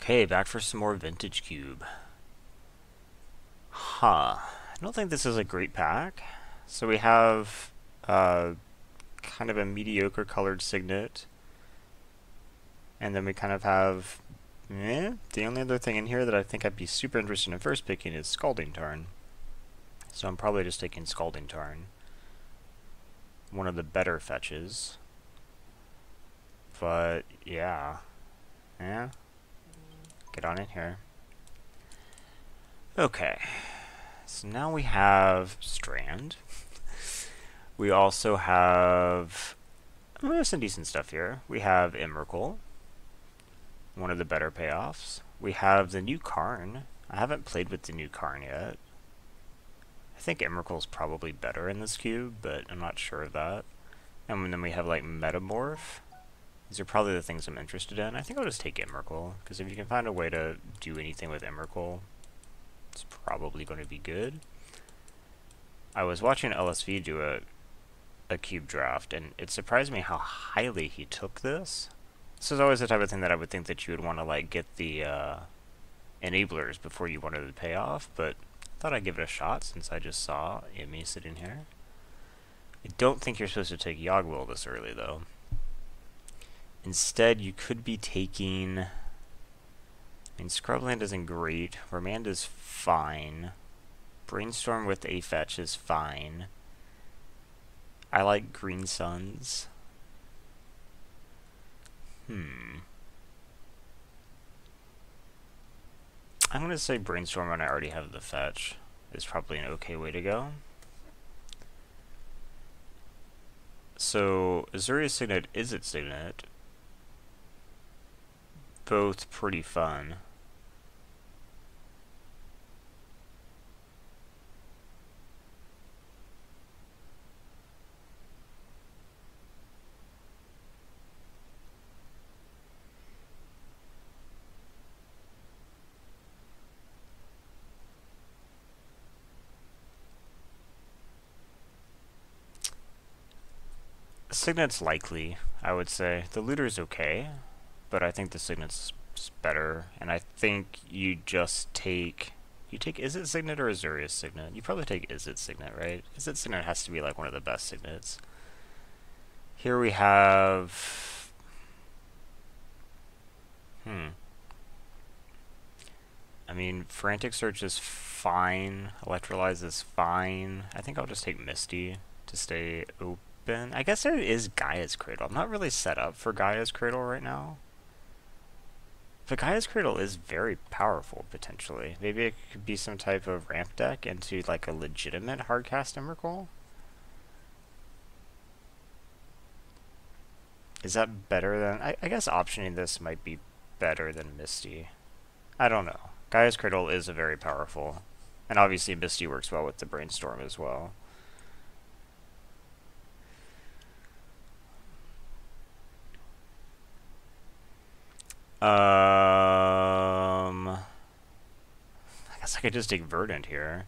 Okay, back for some more Vintage Cube. I don't think this is a great pack. So we have kind of a mediocre colored Signet. And then we kind of have... the only other thing in here that I think I'd be super interested in first picking is Scalding Tarn. So I'm probably just taking Scalding Tarn. One of the better fetches. But, yeah. Get on in here. Okay. So now we have Strand. We also have some decent stuff here. We have Emrakul, one of the better payoffs. We have the new Karn. I haven't played with the new Karn yet. I think Emrakul's probably better in this cube, but I'm not sure of that. And then we have like Metamorph. These are probably the things I'm interested in. I think I'll just take Emrakul, because if you can find a way to do anything with Emrakul, it's probably going to be good. I was watching LSV do a cube draft, and it surprised me how highly he took this. This is always the type of thing that I would think that you would want to like get the enablers before you wanted the payoff, but I thought I'd give it a shot since I just saw Emmy sitting here. I don't think you're supposed to take Yogwill this early, though. Instead, you could be taking... I mean, Scrubland isn't great. Remand is fine. Brainstorm with a fetch is fine. I like Green Suns. I'm going to say Brainstorm when I already have the fetch is probably an okay way to go. So, Azuria's Signet is its Signet. Both pretty fun. Signet's likely, I would say. The Looter's okay, but I think the Signet's better, and I think you just take... You take Izzet Signet or Azuria's Signet? You probably take Izzet Signet, right? Izzet Signet has to be like one of the best Signets. Here we have... I mean, Frantic Search is fine. Electrolyze is fine. I think I'll just take Misty to stay open. I guess there is Gaia's Cradle. I'm not really set up for Gaia's Cradle right now. But Gaia's Cradle is very powerful, potentially. Maybe it could be some type of ramp deck into like a legitimate hardcast Emrakul? Is that better than... I guess optioning this might be better than Misty. I don't know. Gaia's Cradle is a very powerful. And obviously Misty works well with the Brainstorm as well. I guess I could just take Verdant here.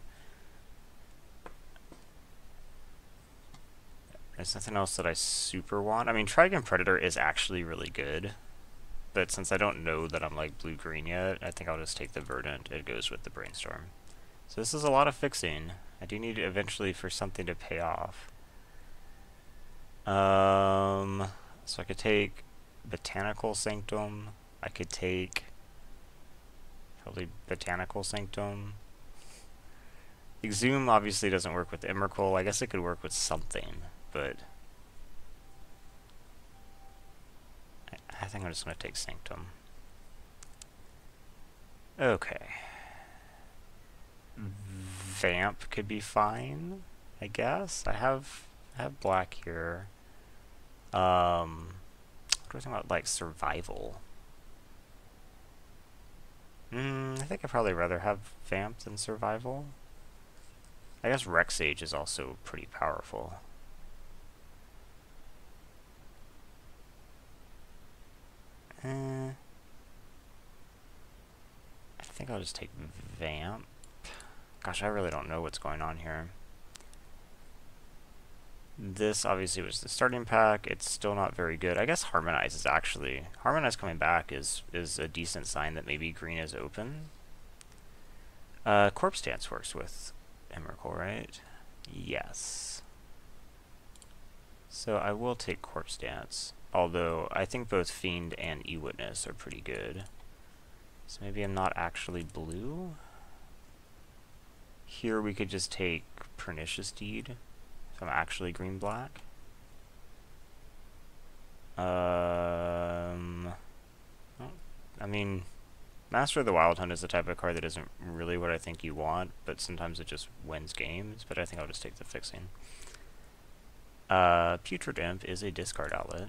There's nothing else that I super want. I mean, Trigon Predator is actually really good. But since I don't know that I'm like blue-green yet, I think I'll just take the Verdant. It goes with the Brainstorm. So this is a lot of fixing. I do need eventually for something to pay off. So I could take Botanical Sanctum. I could take probably Botanical Sanctum. Exhume obviously doesn't work with Emrakul. I guess it could work with something, but I think I'm just going to take Sanctum. Okay. Vamp could be fine, I guess. I have black here. What do I think about like survival? I think I'd probably rather have Vamp than survival. I guess Rexage is also pretty powerful. I think I'll just take Vamp. Gosh, I really don't know what's going on here. This obviously was the starting pack. It's still not very good. I guess Harmonize coming back is a decent sign that maybe green is open. Corpse Dance works with Emrakul, right? Yes. So I will take Corpse Dance, although I think both Fiend and E-Witness are pretty good. So maybe I'm not actually blue. Here we could just take Pernicious Deed, if I'm actually green-black. I mean, Master of the Wild Hunt is the type of card that isn't really what I think you want, but sometimes it just wins games, but I think I'll just take the fixing. Putrid Imp is a discard outlet.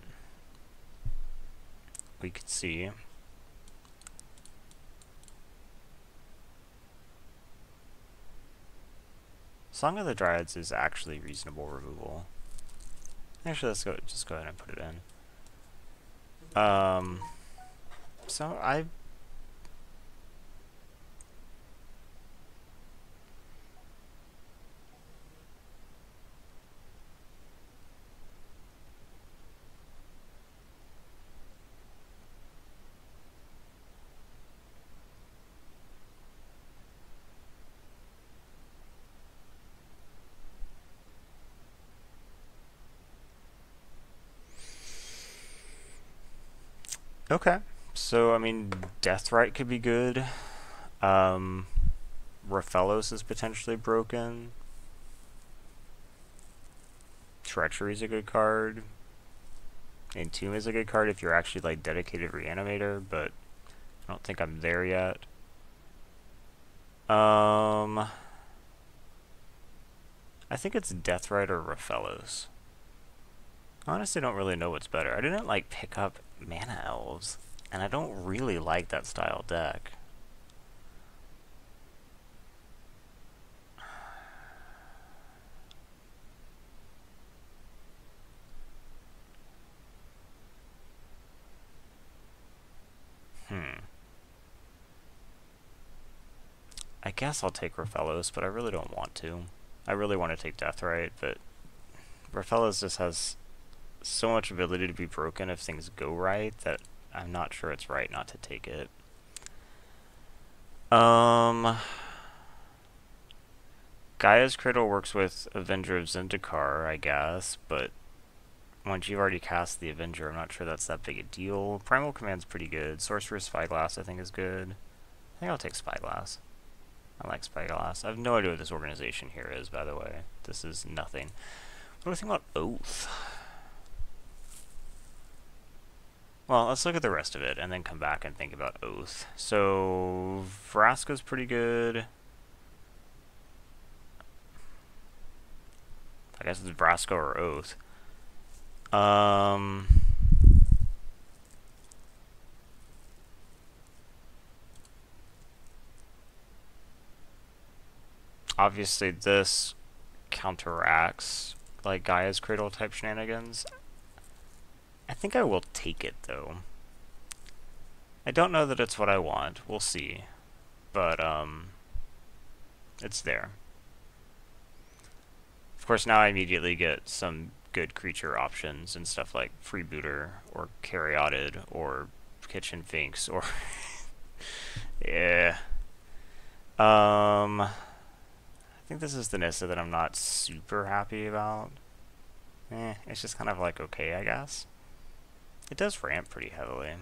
We could see. Song of the Dryads is actually reasonable removal. Actually, let's just go ahead and put it in. So okay. So, I mean, Deathrite could be good. Raphellos is potentially broken. Treachery is a good card. Entomb is a good card if you're actually like dedicated Reanimator, but I don't think I'm there yet. I think it's Deathrite or Raphellos. Honestly, don't really know what's better. I didn't like pick up Mana Elves, and I don't really like that style deck. I guess I'll take Raphellos, but I really don't want to. I really want to take Deathrite, but Raphellos just has so much ability to be broken if things go right that I'm not sure it's right not to take it. Gaia's Cradle works with Avenger of Zendikar, I guess, but once you've already cast the Avenger, I'm not sure that's that big a deal. Primal Command's pretty good. Sorcerer's Spyglass I think is good. I think I'll take Spyglass. I like Spyglass. I have no idea what this organization here is, by the way. This is nothing. What do I think about Oath? Well, let's look at the rest of it and then come back and think about Oath. So, Vraska's pretty good. I guess it's Vraska or Oath. Obviously this counteracts like Gaia's Cradle type shenanigans. I think I will take it though. I don't know that it's what I want. We'll see. But it's there. Of course now I immediately get some good creature options and stuff like Freebooter or Caryatid or Kitchen Finks or yeah. I think this is the Nissa that I'm not super happy about. It's just kind of like okay, I guess. It does ramp pretty heavily.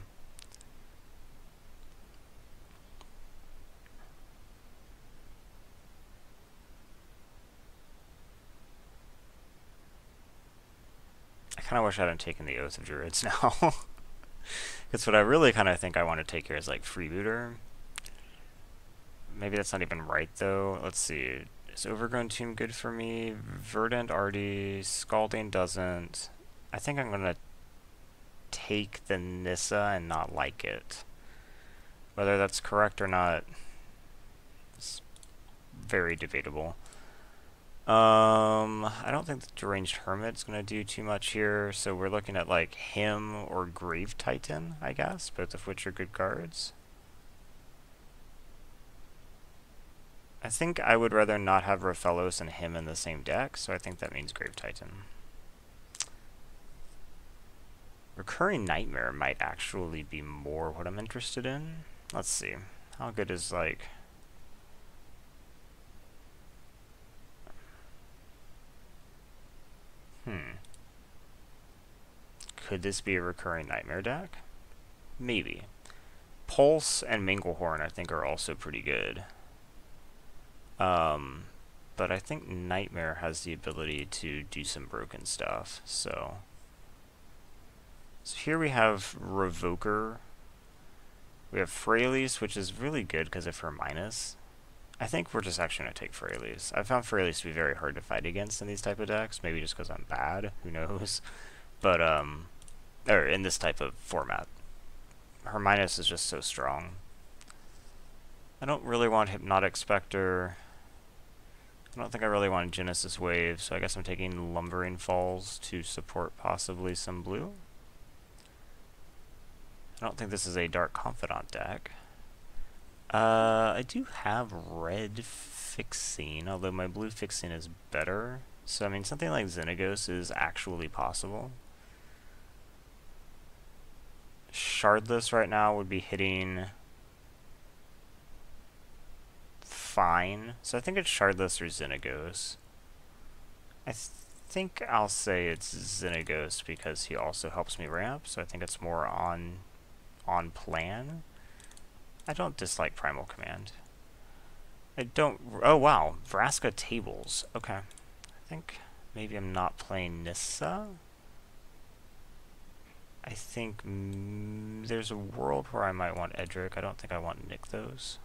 I kind of wish I hadn't taken the Oath of Druids now. Because what I really kind of think I want to take here is like Freebooter. Maybe that's not even right though. Let's see. Is Overgrown Tomb good for me? Verdant Artie. Scalding doesn't. I think I'm going to take the Nissa and not like it. Whether that's correct or not is very debatable. I don't think the Deranged Hermit's going to do too much here, so we're looking at like him or Grave Titan, I guess, both of which are good cards. I think I would rather not have Raphellos and him in the same deck, so I think that means Grave Titan. Recurring Nightmare might actually be more what I'm interested in. Let's see. How good is, like... Could this be a Recurring Nightmare deck? Maybe. Pulse and Minglehorn, I think, are also pretty good. But I think Nightmare has the ability to do some broken stuff, so... So here we have Revoker. We have Freyalise, which is really good because of her minus. I think we're just actually going to take Freyalise. I found Freyalise to be very hard to fight against in these type of decks, maybe just because I'm bad, who knows. But, or in this type of format. Her minus is just so strong. I don't really want Hypnotic Spectre. I don't think I really want Genesis Wave, so I guess I'm taking Lumbering Falls to support possibly some blue. I don't think this is a Dark Confidant deck. I do have red Fixing, although my blue Fixing is better. So, I mean, something like Xenagos is actually possible. Shardless right now would be hitting fine. So I think it's Shardless or Xenagos. I think I'll say it's Xenagos because he also helps me ramp, so I think it's more on plan. I don't dislike Primal Command. I don't... Oh, wow. Vraska tables. Okay. I think maybe I'm not playing Nissa. I think there's a world where I might want Edric. I don't think I want Nykthos.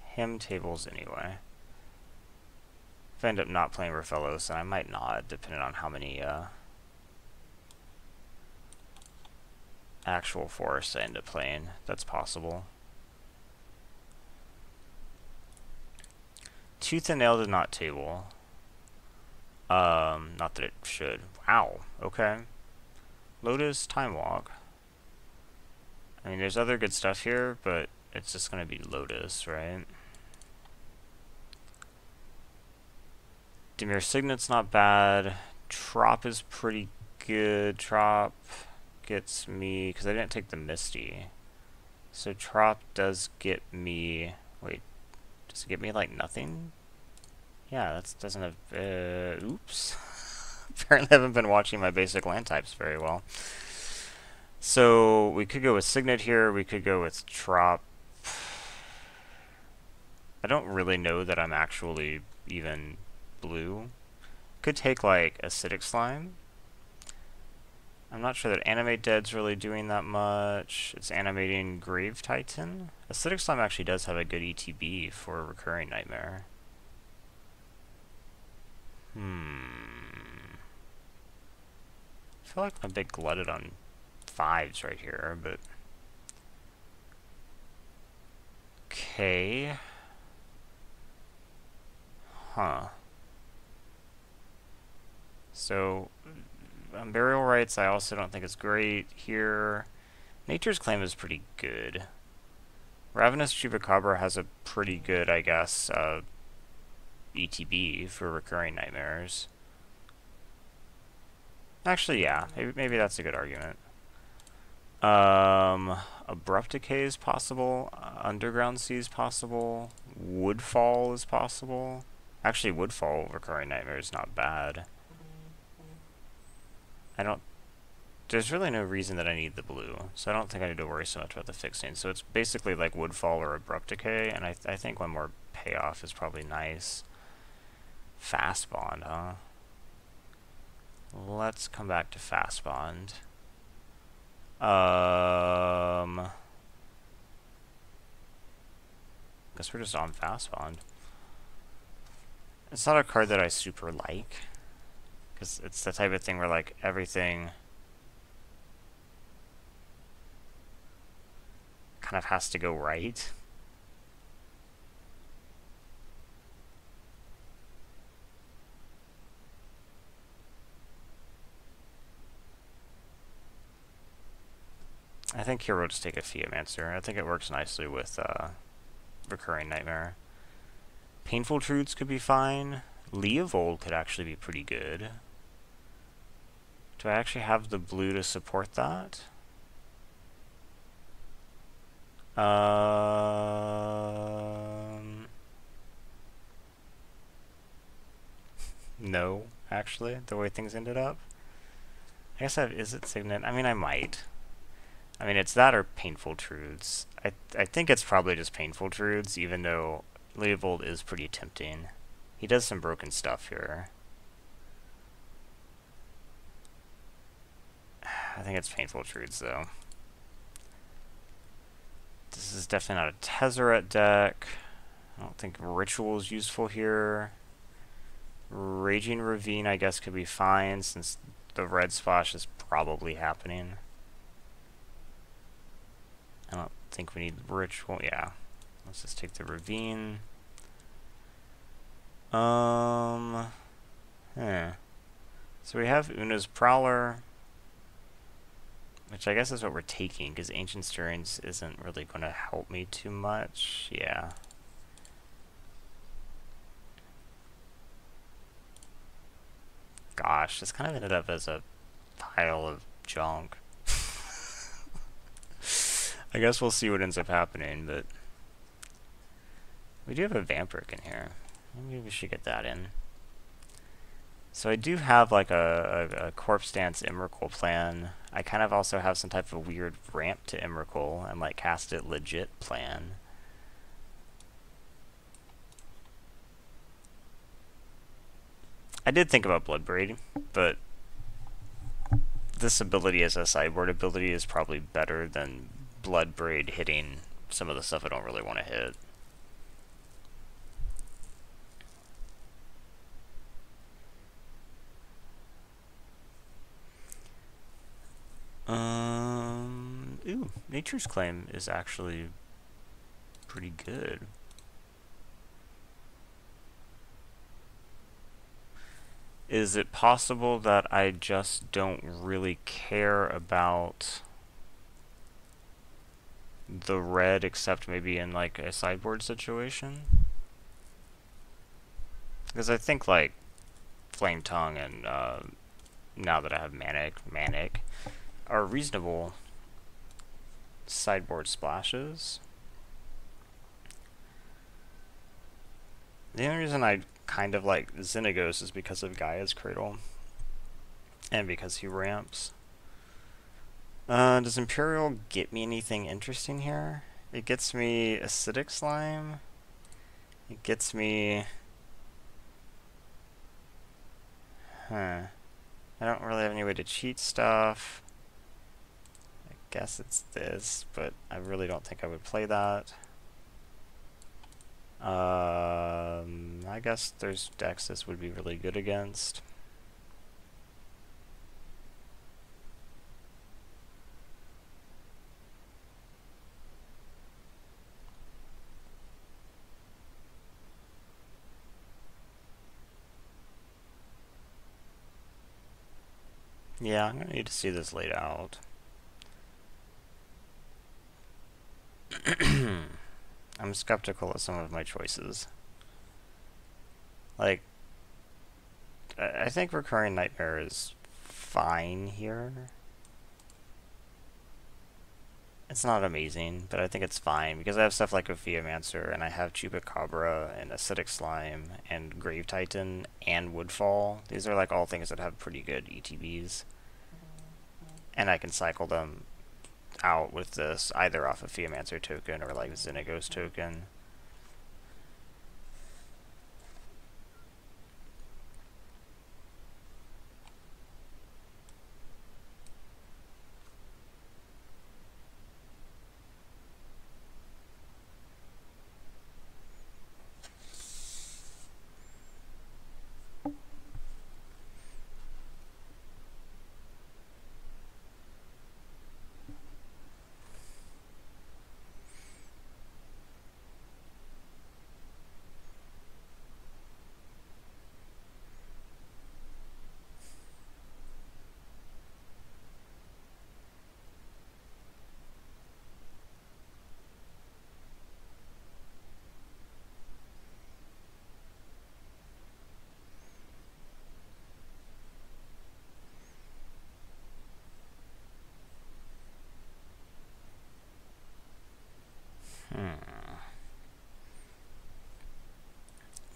Him tables anyway. If I end up not playing Raphaelos, then I might not, depending on how many actual forests I end up playing. That's possible. Tooth and Nail did not table. Not that it should. Wow, okay. Lotus, Time Walk. I mean, there's other good stuff here, but it's just gonna be Lotus, right? Dimir Signet's not bad. Trop is pretty good. Trop gets me... because I didn't take the Misty. So Trop does get me... Wait, does it get me, like, nothing? Yeah, that doesn't have... oops. Apparently I haven't been watching my basic land types very well. So we could go with Signet here. We could go with Trop. I don't really know that I'm actually even blue. Could take, like, Acidic Slime. I'm not sure that Animate Dead's really doing that much. It's animating Grave Titan. Acidic Slime actually does have a good ETB for Recurring Nightmare. I feel like I'm a bit glutted on 5s right here, but... Okay. Huh. So, Burial Rites I also don't think is great here. Nature's Claim is pretty good. Ravenous Chupacabra has a pretty good, I guess, ETB for Recurring Nightmares. Actually, yeah, maybe that's a good argument. Abrupt Decay is possible. Underground Sea is possible. Woodfall is possible. Actually, Woodfall Recurring Nightmare is not bad. There's really no reason that I need the blue, so I don't think I need to worry so much about the fixing. So it's basically like Woodfall or Abrupt Decay, and I think one more payoff is probably nice. Fast Bond, huh? Let's come back to Fast Bond. Guess we're just on Fast Bond. It's not a card that I super like, because it's the type of thing where, like, everything kind of has to go right. I think here we'll just take a Theomancer. I think it works nicely with Recurring Nightmare. Painful Truths could be fine. Leovold could actually be pretty good. Do I actually have the blue to support that? No, actually, the way things ended up. I guess is it Signet? I mean, I might. I mean, it's that or Painful Truths. I think it's probably just Painful Truths, even though Leovold is pretty tempting. He does some broken stuff here. I think it's Painful Truths, though. This is definitely not a Tezzeret deck. I don't think Ritual is useful here. Raging Ravine, I guess, could be fine, since the red splash is probably happening. I don't think we need Ritual. Yeah. Let's just take the Ravine. So we have Una's Prowler, which I guess is what we're taking, because Ancient Stirrings isn't really going to help me too much. Yeah. Gosh, this kind of ended up as a pile of junk. I guess we'll see what ends up happening, but we do have a Vampiric in here. Maybe we should get that in. So I do have like a Corpse Dance Emrakul plan. I kind of also have some type of weird ramp to Emrakul and like cast it legit plan. I did think about Bloodbraid, but this ability as a sideboard ability is probably better than Bloodbraid hitting some of the stuff I don't really want to hit. Ooh, Nature's Claim is actually pretty good. Is it possible that I just don't really care about the red except maybe in like a sideboard situation? Because I think like Flame Tongue and now that I have Manic are reasonable sideboard splashes. The only reason I kind of like Xenagos is because of Gaia's Cradle and because he ramps. Does Imperial get me anything interesting here? It gets me Acidic Slime. It gets me... I don't really have any way to cheat stuff. I guess it's this, but I really don't think I would play that. I guess there's decks this would be really good against. Yeah, I'm gonna need to see this laid out. I'm skeptical of some of my choices. Like, I think Recurring Nightmare is fine here. It's not amazing, but I think it's fine, because I have stuff like Ophiomancer, and I have Chupacabra, and Acidic Slime, and Grave Titan, and Woodfall. These are like all things that have pretty good ETBs. And I can cycle them out with this, either off of Ophiomancer token or like Xenagos token.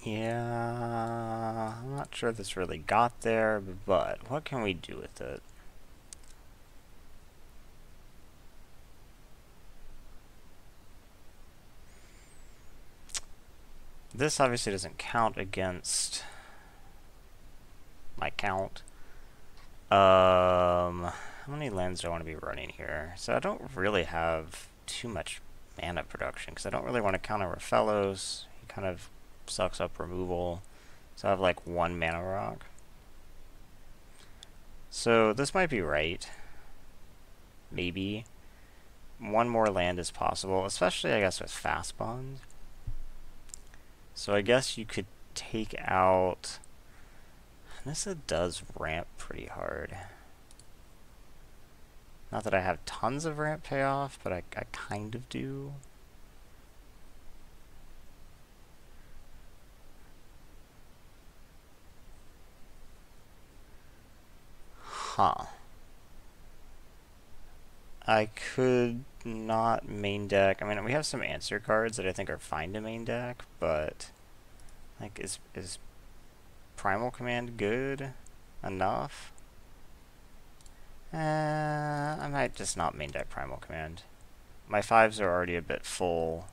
Yeah, I'm not sure this really got there, but what can we do with it? This obviously doesn't count against my count. How many lands do I want to be running here? So I don't really have too much mana production, because I don't really want to counter Fellows. He kind of sucks up removal. So I have like 1 mana rock. So this might be right. Maybe. 1 more land is possible, especially I guess with fast bond. So I guess you could take out... This does ramp pretty hard. Not that I have tons of ramp payoff, but I kind of do. Huh. I could not main deck. I mean, we have some answer cards that I think are fine to main deck, but like, is Primal Command good enough? I might just not main deck Primal Command. My 5s are already a bit full.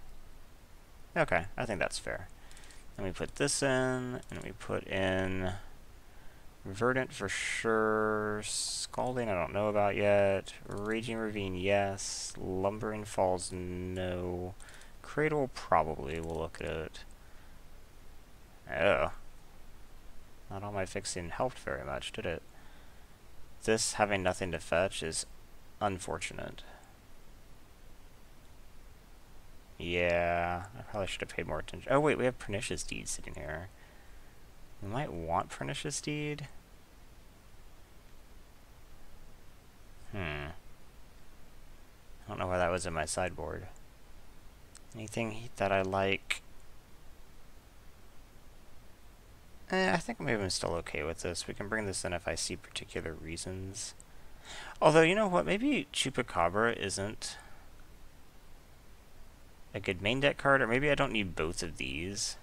Okay, I think that's fair. And we put this in, and we put in Verdant for sure. Scalding I don't know about yet. Raging Ravine, yes. Lumbering Falls, no. Cradle, probably. We'll look at it. Oh. Not all my fixing helped very much, did it? This having nothing to fetch is unfortunate. Yeah, I probably should have paid more attention. Oh wait, we have Pernicious Deed sitting here. We might want Pernicious Deed. I don't know why that was in my sideboard. Anything that I like? I think maybe I'm still okay with this. We can bring this in if I see particular reasons. Although, you know what? Maybe Chupacabra isn't a good main deck card, or maybe I don't need both of these.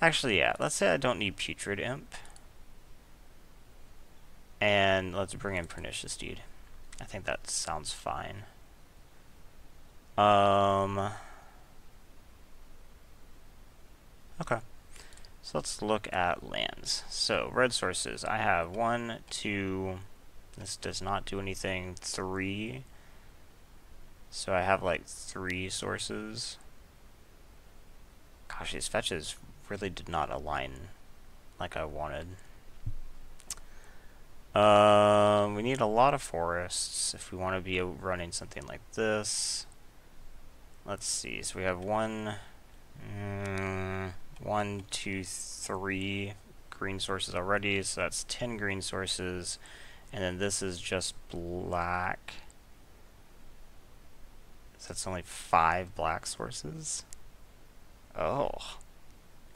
Actually, yeah. Let's say I don't need Putrid Imp. And let's bring in Pernicious Deed. I think that sounds fine. Okay. So let's look at lands. So, red sources. I have 1, 2... This does not do anything. 3. So I have like 3 sources. Gosh, these fetches really did not align like I wanted. We need a lot of forests if we want to be running something like this. Let's see. So we have 1, 2, 3 green sources already. So that's 10 green sources. And then this is just black. So that's only 5 black sources. Oh.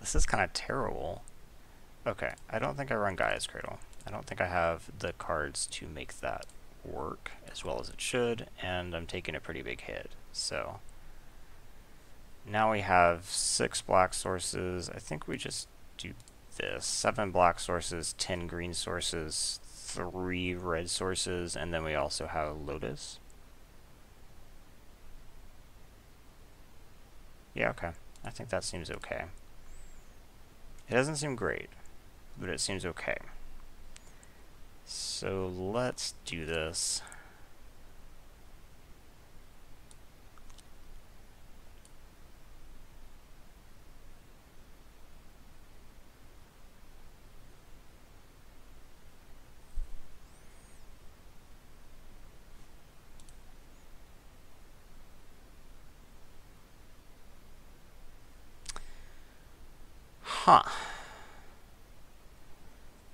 This is kind of terrible. Okay, I don't think I run Gaia's Cradle. I don't think I have the cards to make that work as well as it should, and I'm taking a pretty big hit. So now we have 6 black sources. I think we just do this. 7 black sources, 10 green sources, 3 red sources, and then we also have Lotus. Yeah, okay. I think that seems okay. It doesn't seem great, but it seems okay. So let's do this. Huh.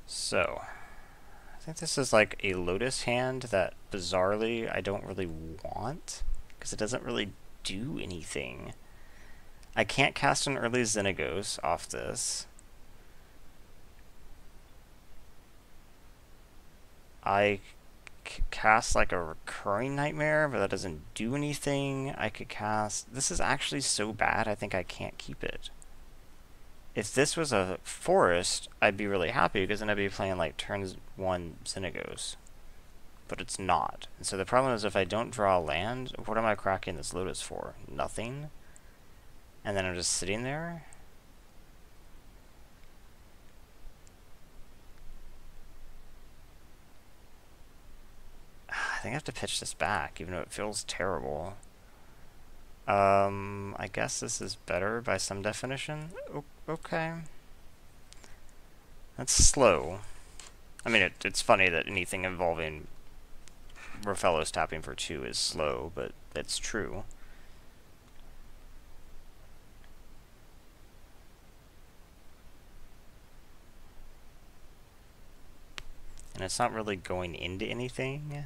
So, I think this is like a Lotus hand that, bizarrely, I don't really want, because it doesn't really do anything. I can't cast an early Xenagos off this. I cast like a recurring nightmare, but that doesn't do anything. I could cast... This is actually so bad, I think I can't keep it. If this was a forest, I'd be really happy, because then I'd be playing like turns 1 Synagos. But it's not. And so the problem is if I don't draw land, what am I cracking this Lotus for? Nothing? And then I'm just sitting there? I think I have to pitch this back, even though it feels terrible. I guess this is better by some definition. Okay. That's slow. I mean, it's funny that anything involving Rofellos tapping for 2 is slow, but it's true. And it's not really going into anything.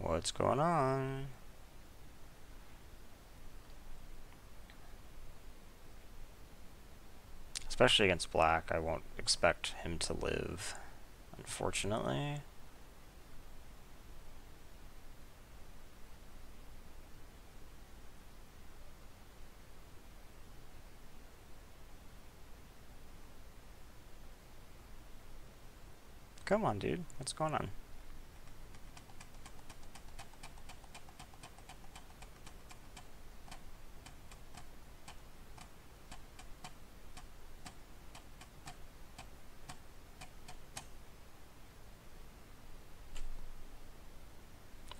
What's going on? Especially against black, I won't expect him to live, unfortunately. Come on, dude. What's going on?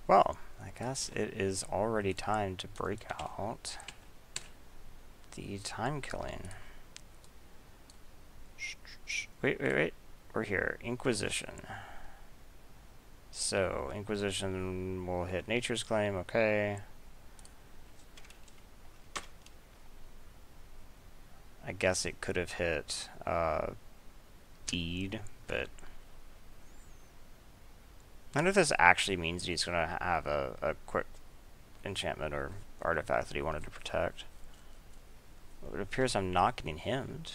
Well, I guess it is already time to break out the time killing. Wait. We're here. Inquisition. So, Inquisition will hit Nature's Claim, okay. I guess it could have hit Deed, but I wonder if this actually means he's going to have a quick enchantment or artifact that he wanted to protect. It appears I'm not getting hemmed.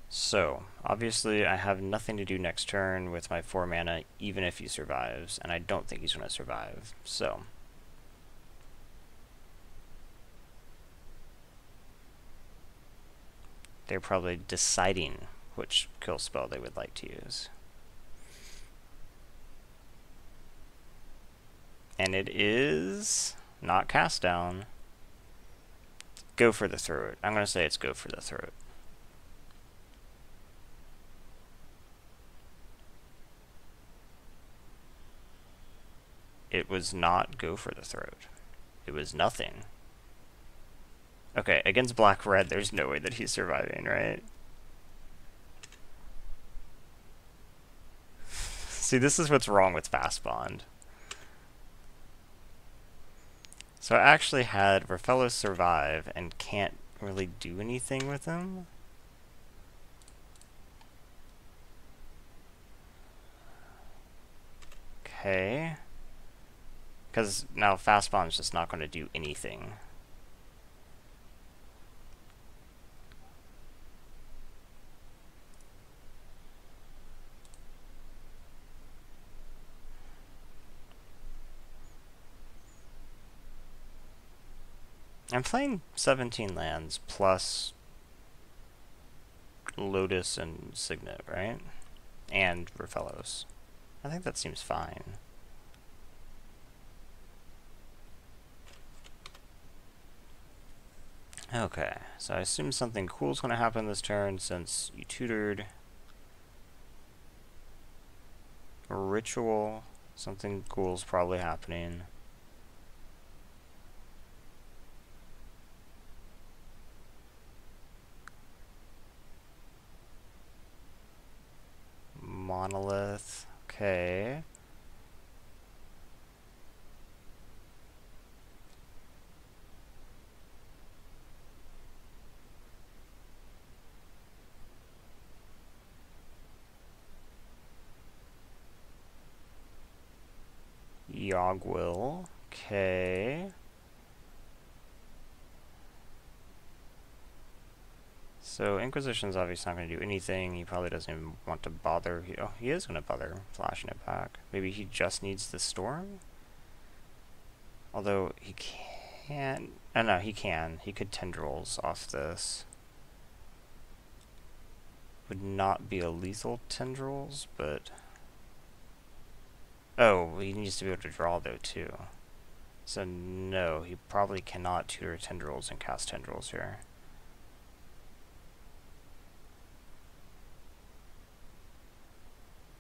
So, obviously I have nothing to do next turn with my 4 mana, even if he survives, and I don't think he's going to survive, so. They're probably deciding which kill spell they would like to use. And it is not cast down. Go for the throat. I'm going to say it's go for the throat. It was not go for the throat. It was nothing. Okay, against black-red, there's no way that he's surviving, right? See, this is what's wrong with Fast Bond. So I actually had Rofellos survive and can't really do anything with him. Okay. Because now Fast Bond's just not going to do anything. I'm playing 17 lands plus Lotus and Signet, right? And Rofellos. I think that seems fine. Okay, so I assume something cool is going to happen this turn since you tutored. Ritual, something cool is probably happening. Monolith, okay. Jogwill. Okay. So Inquisition's obviously not going to do anything. He probably doesn't even want to bother. Oh, he is going to bother flashing it back. Maybe he just needs the storm? Although he can't... Oh no, he can. He could tendrils off this. Would not be a lethal tendrils, but... Oh, he needs to be able to draw though too. So no, he probably cannot tutor tendrils and cast tendrils here.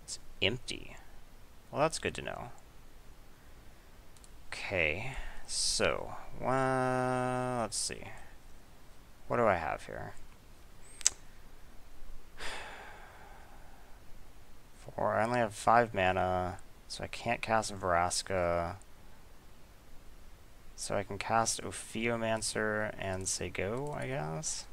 It's empty. Well, that's good to know. Okay, so, well, let's see. What do I have here? I only have 5 mana, so I can't cast Vraska. So I can cast Ophiomancer and say go, I guess.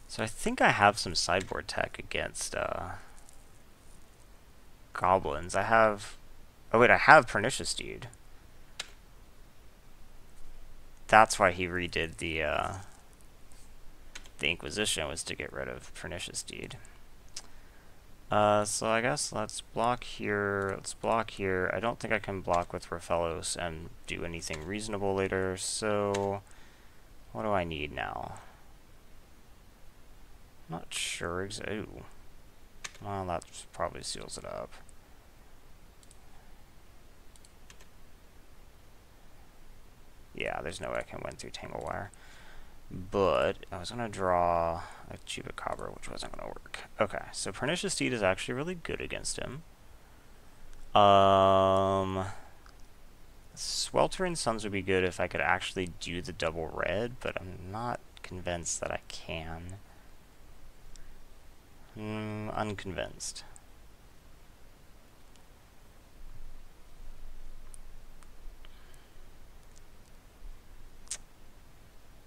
So I think I have some sideboard tech against goblins. I have... Oh wait, I have Pernicious Deed. That's why he redid the Inquisition, was to get rid of Pernicious Deed. So I guess let's block here, let's block here. I don't think I can block with Raphaelos and do anything reasonable later, so what do I need now? Not sure exactly. Ooh. Well, that probably seals it up. Yeah, there's no way I can win through Tangle Wire. But I was going to draw a Chupacabra, which wasn't going to work. Okay, so Pernicious Deed is actually really good against him. Sweltering Suns would be good if I could actually do the double red, but I'm not convinced that I can. Unconvinced.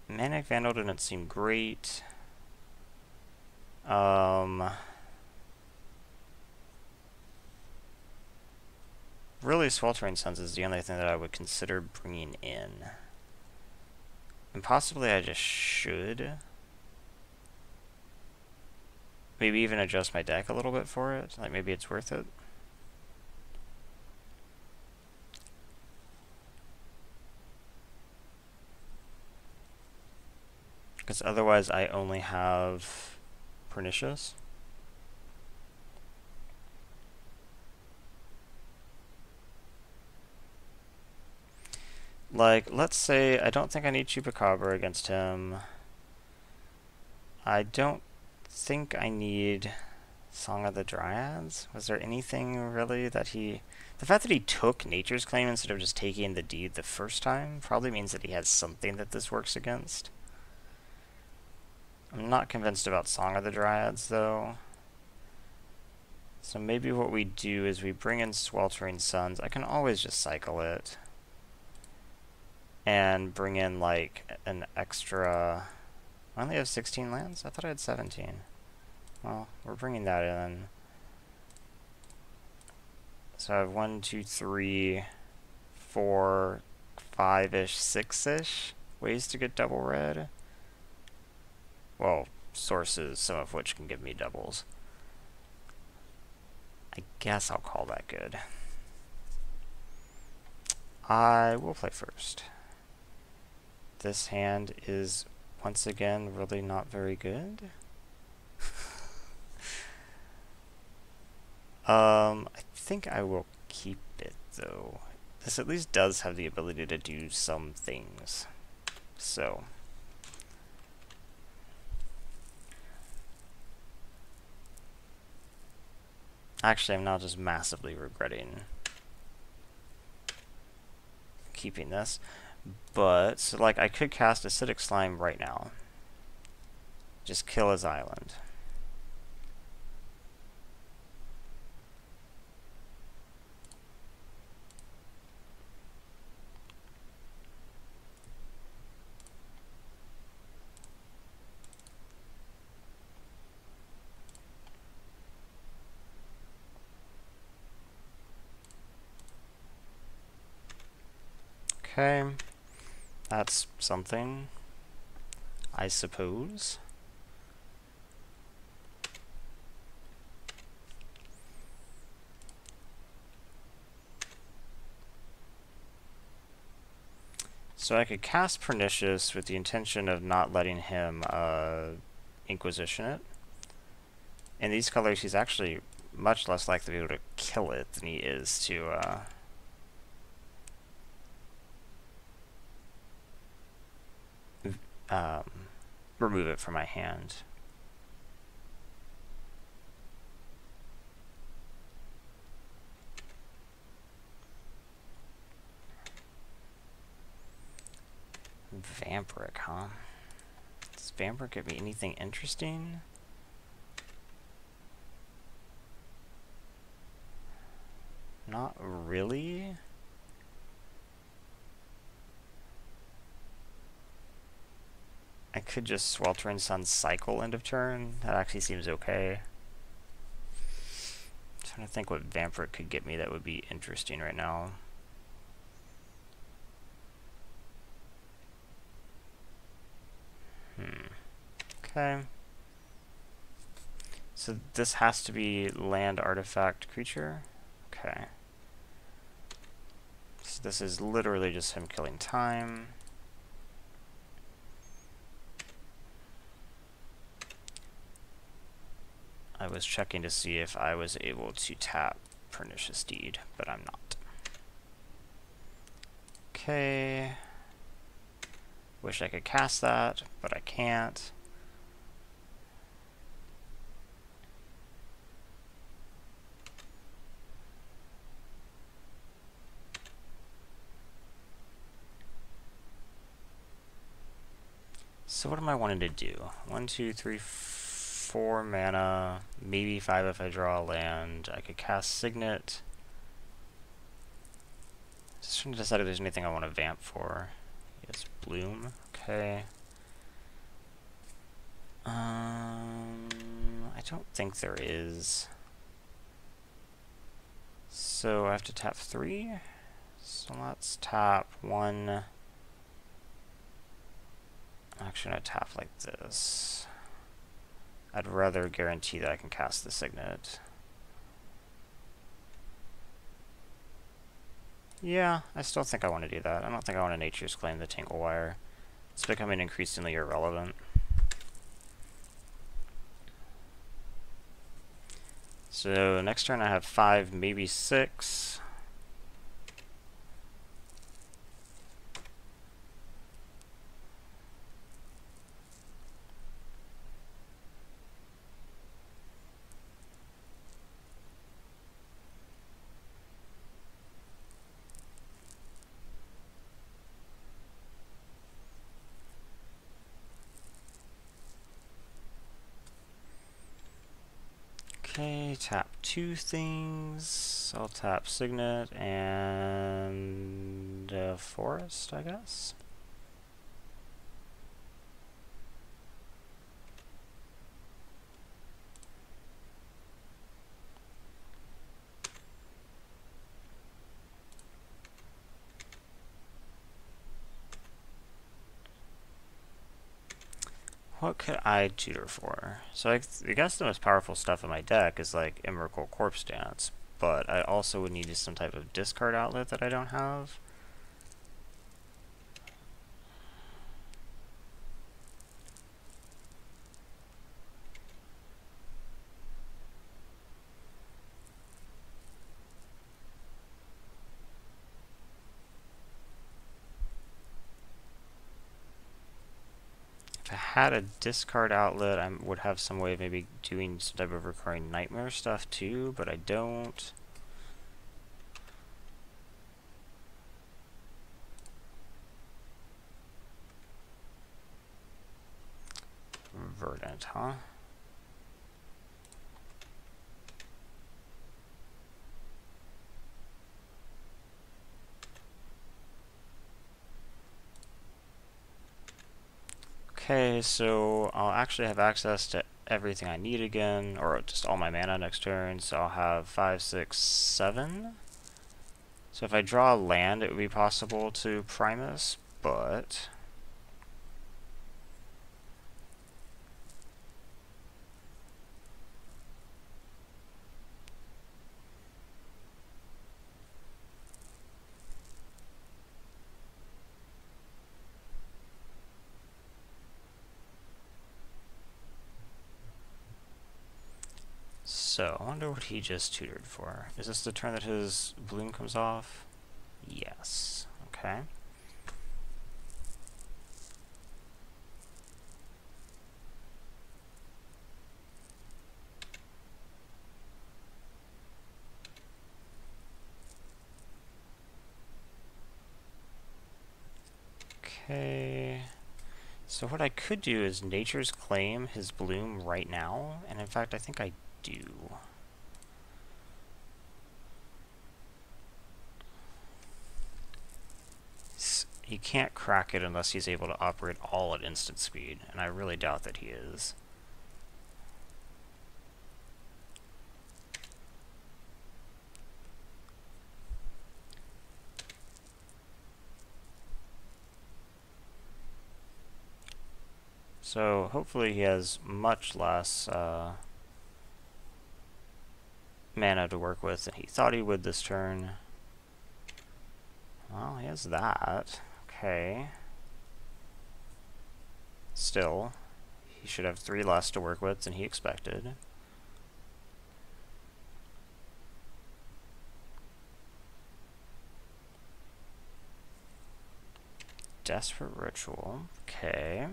Manic Vandal didn't seem great. Really, Sweltering Suns is the only thing that I would consider bringing in. And possibly I just should. Maybe even adjust my deck a little bit for it. Like, maybe it's worth it. Because otherwise I only have Pernicious. Like, let's say I don't think I need Chupacabra against him. I don't think I need Song of the Dryads. Was there anything really that he... The fact that he took Nature's Claim instead of just taking the deed the first time probably means that he has something that this works against. I'm not convinced about Song of the Dryads, though. So maybe what we do is we bring in Sweltering Suns. I can always just cycle it. And bring in, like, an extra... I only have 16 lands? I thought I had 17. Well, we're bringing that in. So I have 1, 2, 3, 4, 5-ish, 6-ish ways to get double red. Well, sources, some of which can give me doubles. I guess I'll call that good. I will play first. This hand is, once again, really not very good. I think I will keep it, though. This at least does have the ability to do some things. So... Actually, I'm now just massively regretting keeping this. But, so, like, I could cast Acidic Slime right now. Just kill his island. Okay, that's something, I suppose. So I could cast Pernicious with the intention of not letting him Inquisition it. In these colors, he's actually much less likely to be able to kill it than he is to remove it from my hand. Vampiric, huh? Does Vampiric give me anything interesting? Not really. I could just Sweltering Sun cycle end of turn. That actually seems okay. I'm trying to think what Vampiric could get me that would be interesting right now. Okay. So this has to be land artifact creature? Okay. So this is literally just him killing time. I was checking to see if I was able to tap Pernicious Deed, but I'm not. Okay. Wish I could cast that, but I can't. So what am I wanting to do? 1, 2, 3, 4 mana, maybe 5 if I draw a land. I could cast Signet. Just trying to decide if there's anything I want to vamp for. Yes, Bloom. Okay. I don't think there is. So I have to tap 3. So let's tap 1. I'm actually going to tap like this. I'd rather guarantee that I can cast the Signet. Yeah, I still think I want to do that. I don't think I want to Nature's Claim the Tinglewire. It's becoming increasingly irrelevant. So next turn I have 5, maybe 6. Okay, tap 2 things. I'll tap Signet and Forest, I guess. What could I tutor for? So I guess the most powerful stuff in my deck is like Emrakul Corpse Dance, but I also would need some type of discard outlet that I don't have. If I had a discard outlet, I would have some way of maybe doing some type of recurring nightmare stuff too, but I don't. Verdant, huh? Okay, so I'll actually have access to everything I need again, or just all my mana next turn, so I'll have 5, 6, 7. So if I draw land, it would be possible to Primus, but... So, I wonder what he just tutored for. Is this the turn that his bloom comes off? Yes. Okay. Okay. So what I could do is Nature's Claim his bloom right now, and in fact I think I do. He can't crack it unless he's able to operate all at instant speed, and I really doubt that he is. So hopefully he has much less mana to work with than he thought he would this turn. Well, he has that. Okay. Still, he should have 3 less to work with than he expected. Desperate Ritual. Okay.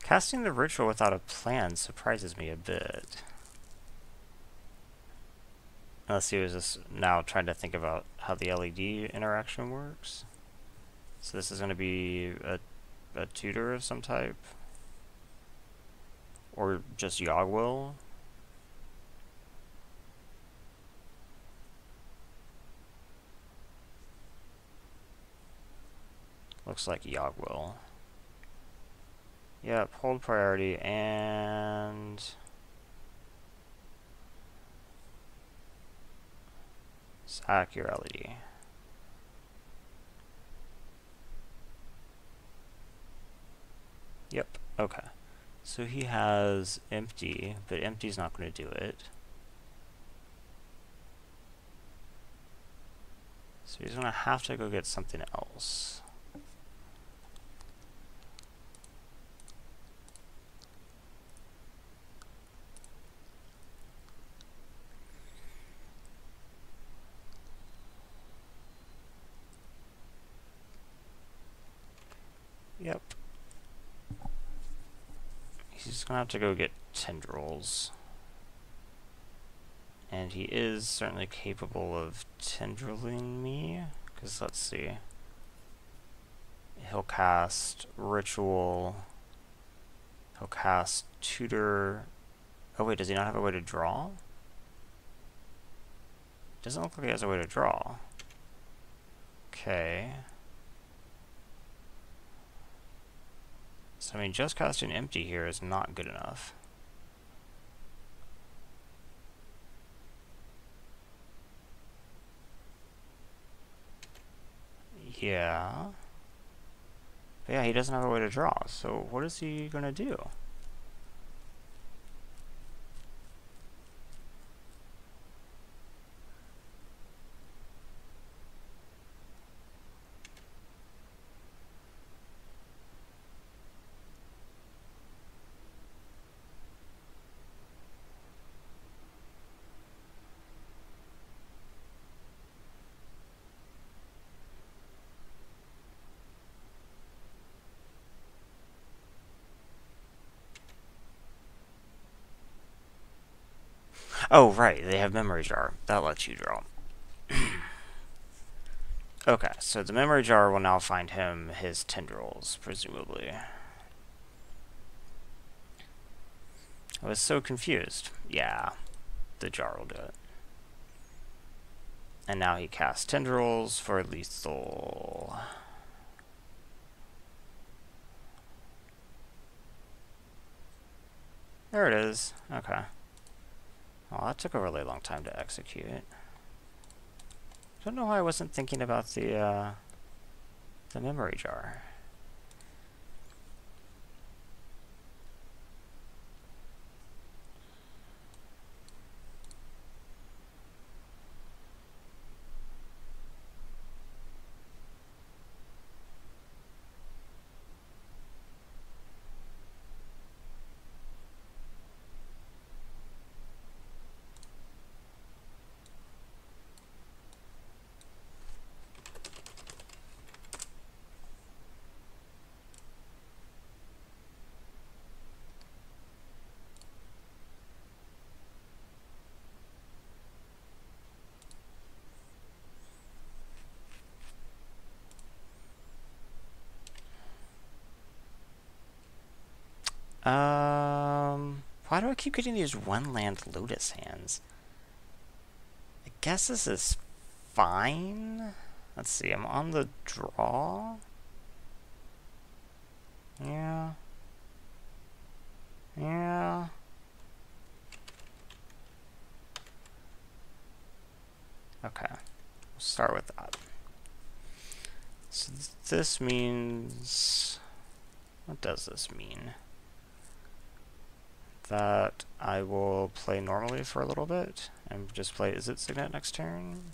Casting the Ritual without a plan surprises me a bit. Unless he was just now trying to think about how the LED interaction works. So this is going to be a tutor of some type? Or just Yogwill? Looks like Yogwill. Yep, hold priority and... sack your LED. Yep, okay. So he has empty, but empty's not going to do it. So he's going to have to go get something else. Yep. He's gonna have to go get tendrils. And he is certainly capable of tendriling me, because let's see. He'll cast Ritual. He'll cast Tutor. Oh wait, does he not have a way to draw? Doesn't look like he has a way to draw. Okay. So I mean, just casting empty here is not good enough. Yeah. But yeah, he doesn't have a way to draw, so what is he gonna do? Oh, right, they have memory jar. That lets you draw. Okay, so the memory jar will now find him his tendrils, presumably. I was so confused. Yeah, the jar will do it. And now he casts tendrils for lethal. There it is. Okay. Well, that took a really long time to execute. Don't know why I wasn't thinking about the memory jar. Why do I keep getting these one land Lotus hands? I guess this is fine. Let's see, I'm on the draw. Yeah. Yeah. Okay. We'll start with that. So this means... What does this mean? That I will play normally for a little bit and just play Izzet Signet next turn.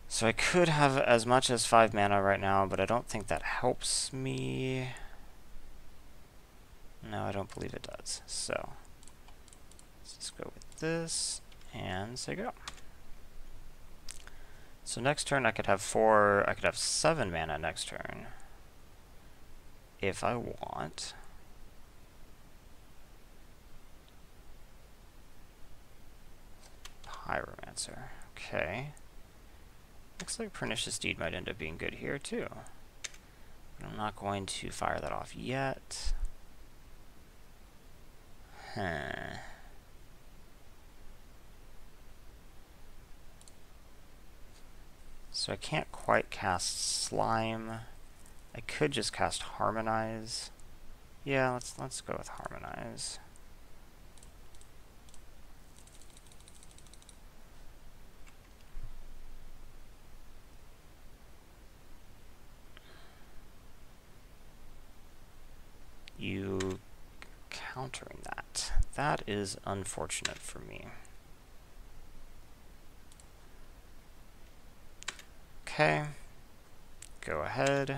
So I could have as much as 5 mana right now, but I don't think that helps me. No, I don't believe it does. So let's just go with this and say go. So next turn I could have 7 mana next turn if I want. Pyromancer. Okay. Looks like Pernicious Deed might end up being good here too. But I'm not going to fire that off yet. So I can't quite cast Slime. I could just cast Harmonize. Yeah, let's go with Harmonize. You countering that. That is unfortunate for me. Okay. Go ahead.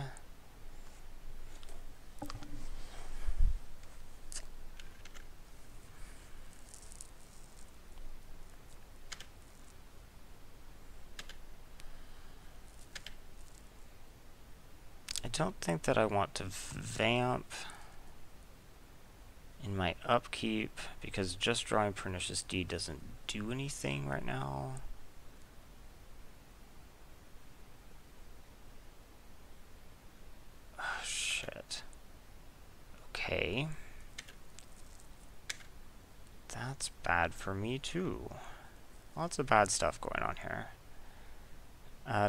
I don't think that I want to vamp in my upkeep, because just drawing Pernicious Deed doesn't do anything right now. Oh, shit. Okay. That's bad for me too. Lots of bad stuff going on here.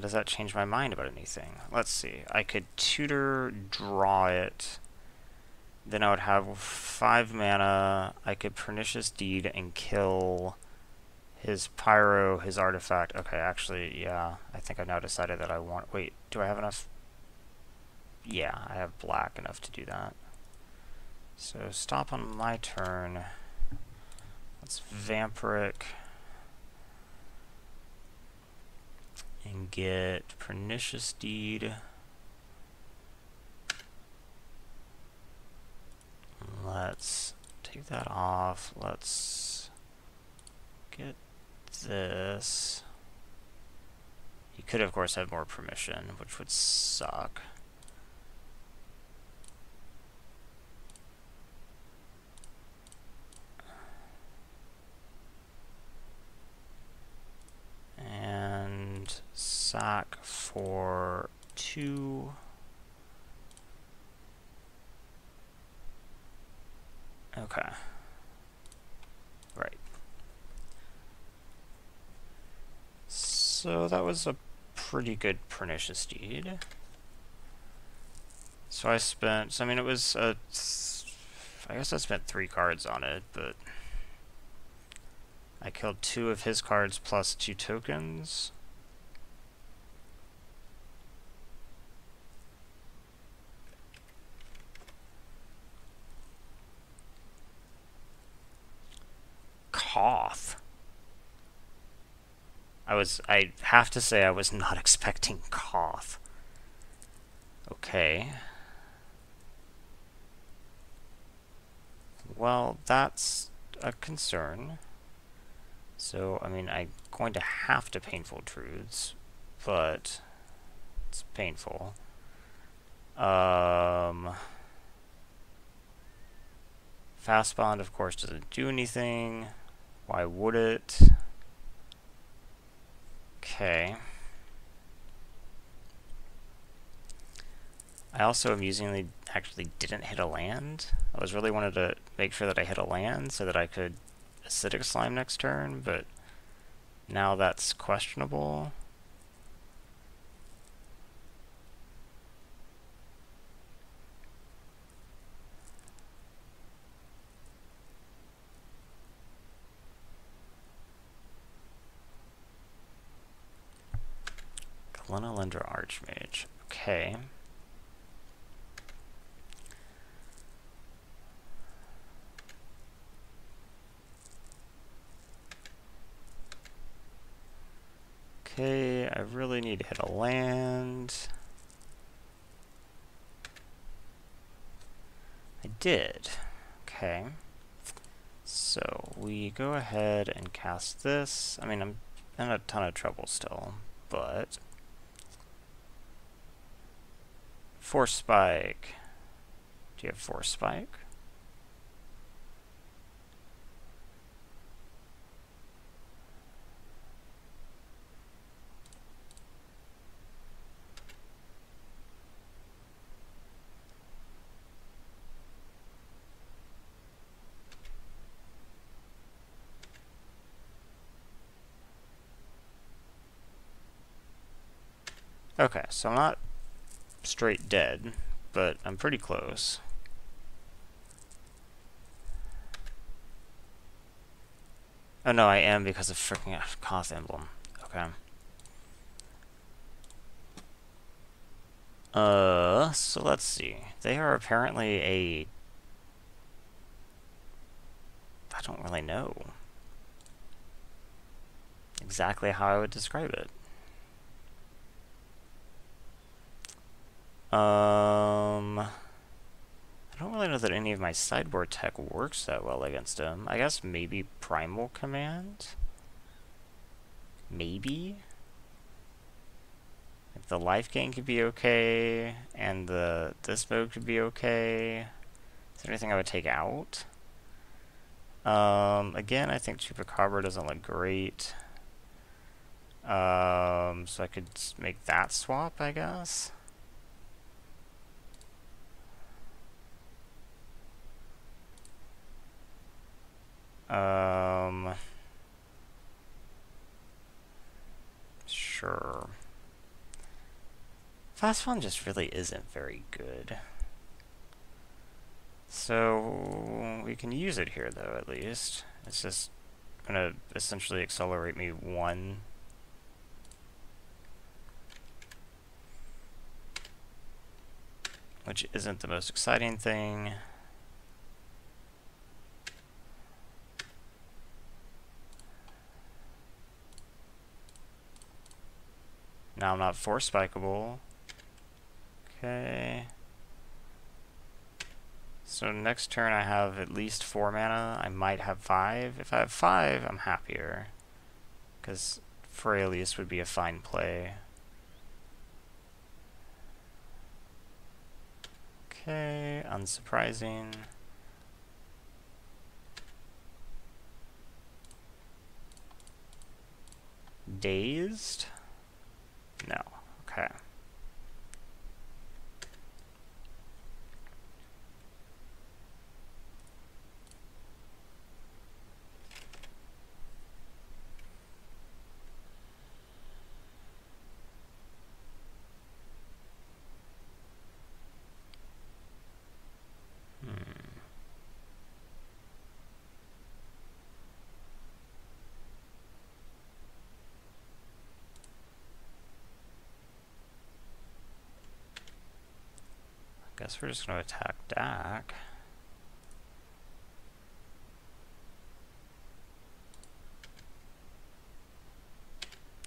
Does that change my mind about anything? Let's see. I could tutor, draw it. Then I would have 5 mana. I could Pernicious Deed and kill his Pyro, his artifact. Okay, actually, yeah. I think I've now decided that I want... Wait, do I have enough? Yeah, I have black enough to do that. So stop on my turn. Let's Vampiric. And get Pernicious Deed. Let's take that off. Let's get this. He could, of course, have more permission, which would suck. sack for 2. Okay. Right. So that was a pretty good pernicious deed. So I spent, I mean, it was I guess I spent 3 cards on it, but I killed 2 of his cards plus 2 tokens. Koth. I have to say I was not expecting Koth. Okay. Well, that's a concern. So, I mean, I'm going to have to Painful Truths, but it's painful. Fast Bond, of course, doesn't do anything. Why would it? Okay. I also amusingly actually didn't hit a land. I was really wanted to make sure that I hit a land so that I could Acidic Slime next turn, but now that's questionable. Glenelender Archmage. Okay. Okay, I really need to hit a land. I did. Okay. So we go ahead and cast this. I mean, I'm in a ton of trouble still, but Force Spike. Do you have Force Spike? Okay, so I'm not straight dead, but I'm pretty close. Oh no, I am because of freaking Koth Emblem. Okay. So let's see. They are apparently a... I don't really know exactly how I would describe it. I don't really know that any of my sideboard tech works that well against him. I guess maybe Primal Command? Maybe? Like the life gain could be okay, and this mode could be okay. Is there anything I would take out? Again, I think Chupacabra doesn't look great. So I could make that swap, I guess. Sure. Fast Fun just really isn't very good. So we can use it here though, at least. It's just gonna essentially accelerate me 1. Which isn't the most exciting thing. Now I'm not Force Spikeable. Okay. So next turn I have at least 4 mana. I might have 5. If I have 5, I'm happier. Because Frailius would be a fine play. Okay, unsurprising. Dazed? Okay. Guess we're just going to attack Dak.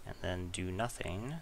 And then do nothing.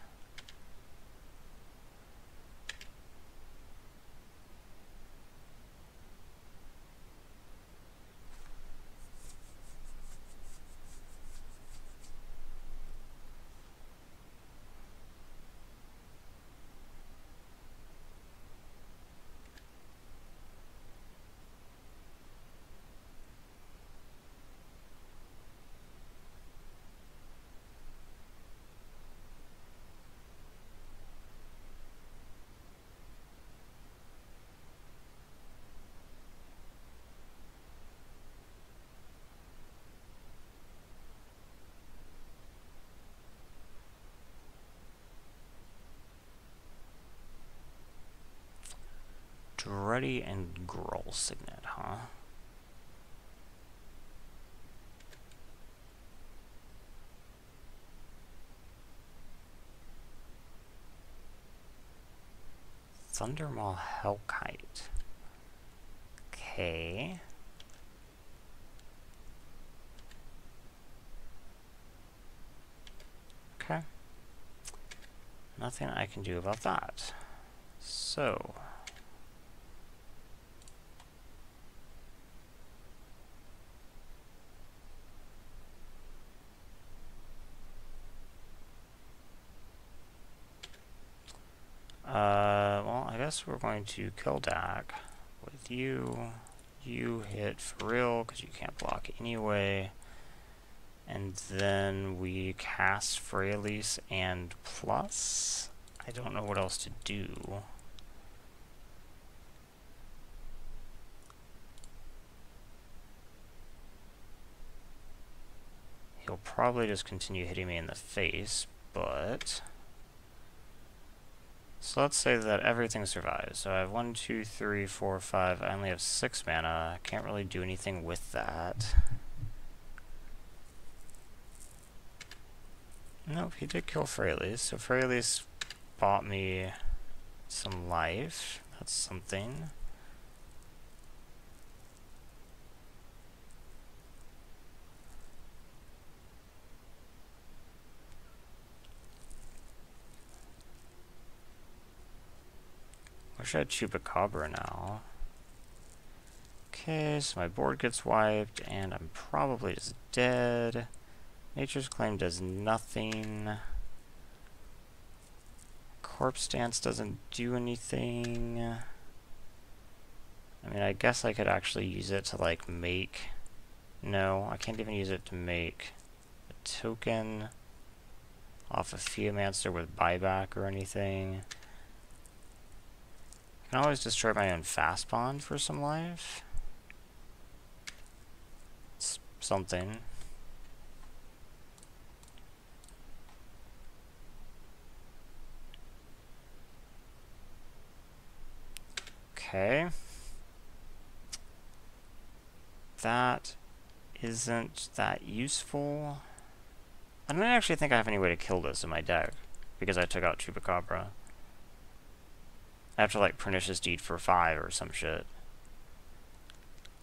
Ready and Groll Signet, huh? Thundermaw Hellkite. Okay. Okay. Nothing I can do about that. So... well, I guess we're going to kill Dak with you. You hit for real, because you can't block anyway. And then we cast Freyalise and plus. I don't know what else to do. He'll probably just continue hitting me in the face, but... So let's say that everything survives. So I have 1, 2, 3, 4, 5. I only have 6 mana. I can't really do anything with that. Nope, he did kill Freyalise. So Freyalise bought me some life. That's something. Wish I had Chupacabra now. Okay, so my board gets wiped, and I'm probably just dead. Nature's Claim does nothing. Corpse Dance doesn't do anything. I mean, I guess I could actually use it to, like, make... No, I can't even use it to make a token off of Theomancer with buyback or anything. I can always destroy my own fast bond for some life. It's something. Okay. That isn't that useful. I don't actually think I have any way to kill this in my deck, because I took out Chupacabra. I have to, like, Pernicious Deed for 5 or some shit.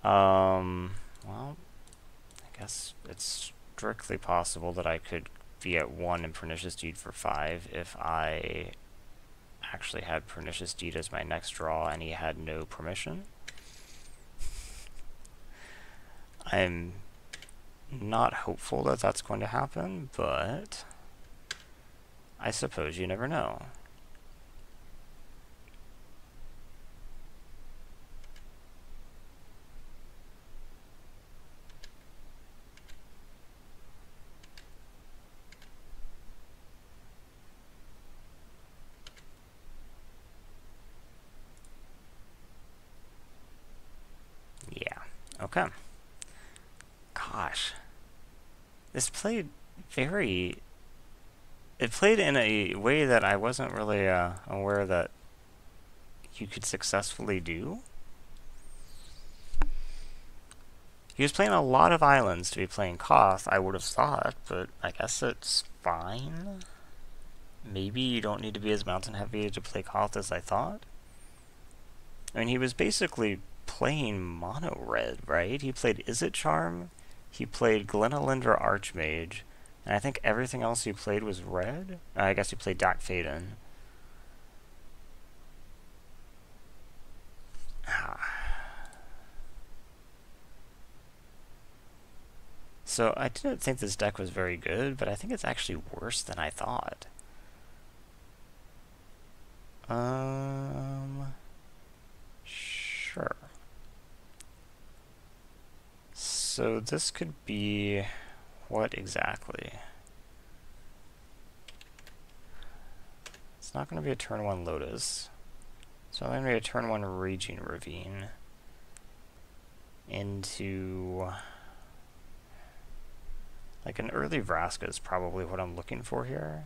Well, I guess it's strictly possible that I could be at 1 and Pernicious Deed for 5 if I actually had Pernicious Deed as my next draw and he had no permission. I'm not hopeful that that's going to happen, but I suppose you never know. Okay. Gosh. This played very... It played in a way that I wasn't really aware that you could successfully do. He was playing a lot of islands to be playing Koth, I would have thought, but I guess it's fine. Maybe you don't need to be as mountain heavy to play Koth as I thought. I mean, he was basically playing mono red, right? He played Izzet Charm, he played Glenelindra Archmage, and I think everything else he played was red? I guess he played Dak Faden. So I didn't think this deck was very good, but I think it's actually worse than I thought. Sure. So this could be what exactly? It's not going to be a turn 1 Lotus. So I'm going to be a turn 1 Raging Ravine into... Like an early Vraska is probably what I'm looking for here.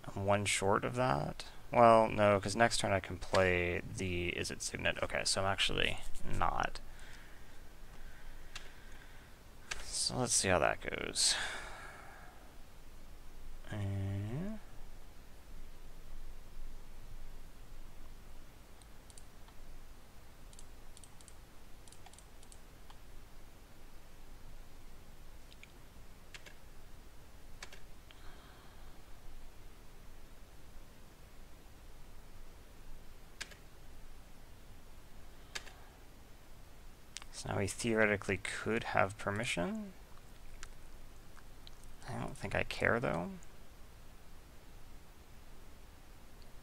I'm one short of that. Well, no, because next turn I can play the Izzet Signet. Okay, so I'm actually not. So let's see how that goes. So now we theoretically could have permission. I don't think I care though.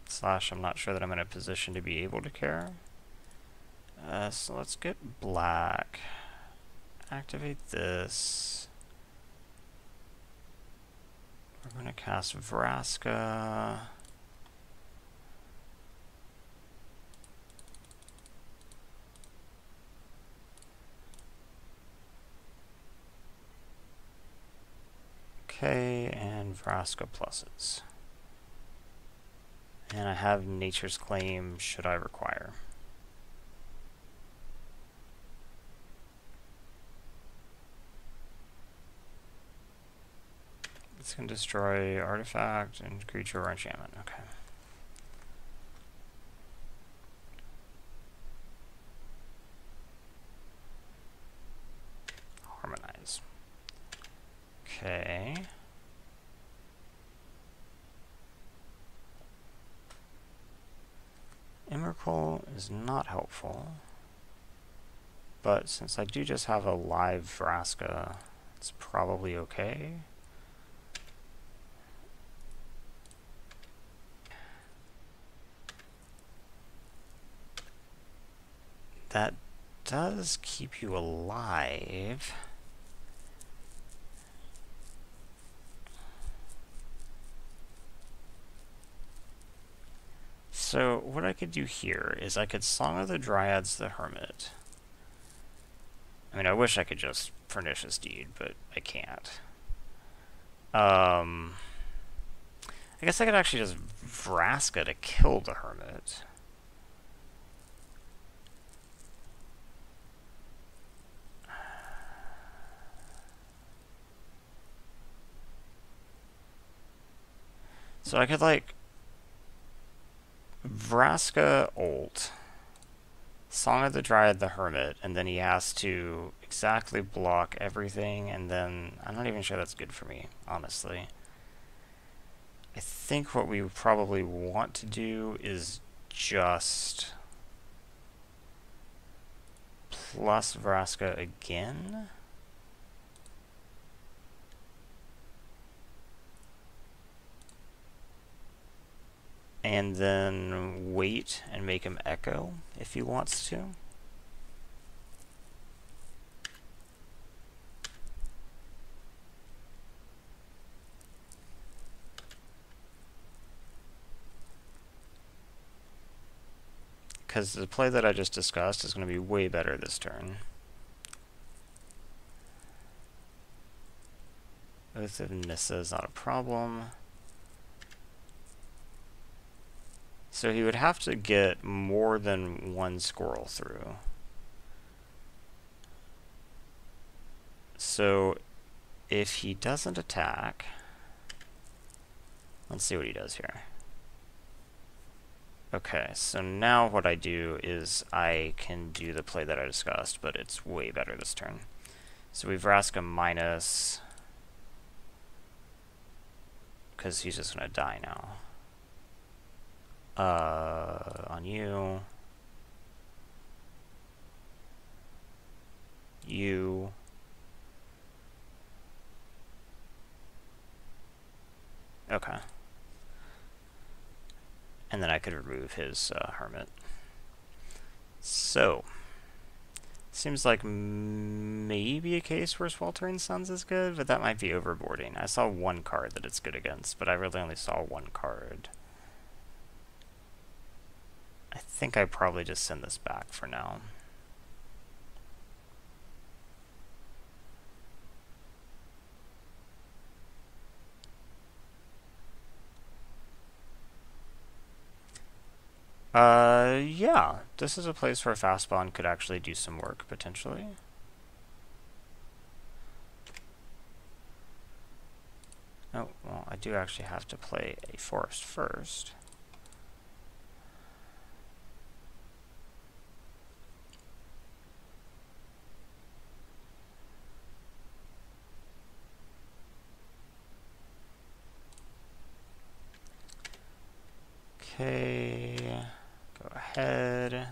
Slash, I'm not sure that I'm in a position to be able to care. So let's get black. Activate this. We're going to cast Vraska. Okay, and Vraska pluses. And I have Nature's Claim, should I require. It's going to destroy artifact and creature or enchantment. Okay. Harmonize. Okay. Emrakul is not helpful, but since I do just have a live Vraska, it's probably okay. That does keep you alive. So what I could do here is I could Song of the Dryads the Hermit. I mean, I wish I could just Pernicious Deed, but I can't. I guess I could actually just Vraska to kill the Hermit. So I could, like, Vraska ult, Song of the Dryad the Hermit, and then he has to exactly block everything, and then I'm not even sure that's good for me, honestly. I think what we probably want to do is just plus Vraska again. And then wait and make him echo if he wants to. because the play that I just discussed is going to be way better this turn. Oath of Nissa is not a problem. So he would have to get more than one squirrel through. So if he doesn't attack, let's see what he does here. Okay, so now what I do is I can do the play that I discussed, but it's way better this turn. So we Vraska minus, because he's just going to die now. On you. You. Okay. And then I could remove his hermit. So, seems like maybe a case where Sweltering Suns is good, but that might be overboarding. I saw one card that it's good against, but I really only saw one card. I think I probably just send this back for now. Yeah, this is a place where Fastbond could actually do some work, potentially. Oh, well, I do actually have to play a forest first. Okay, go ahead.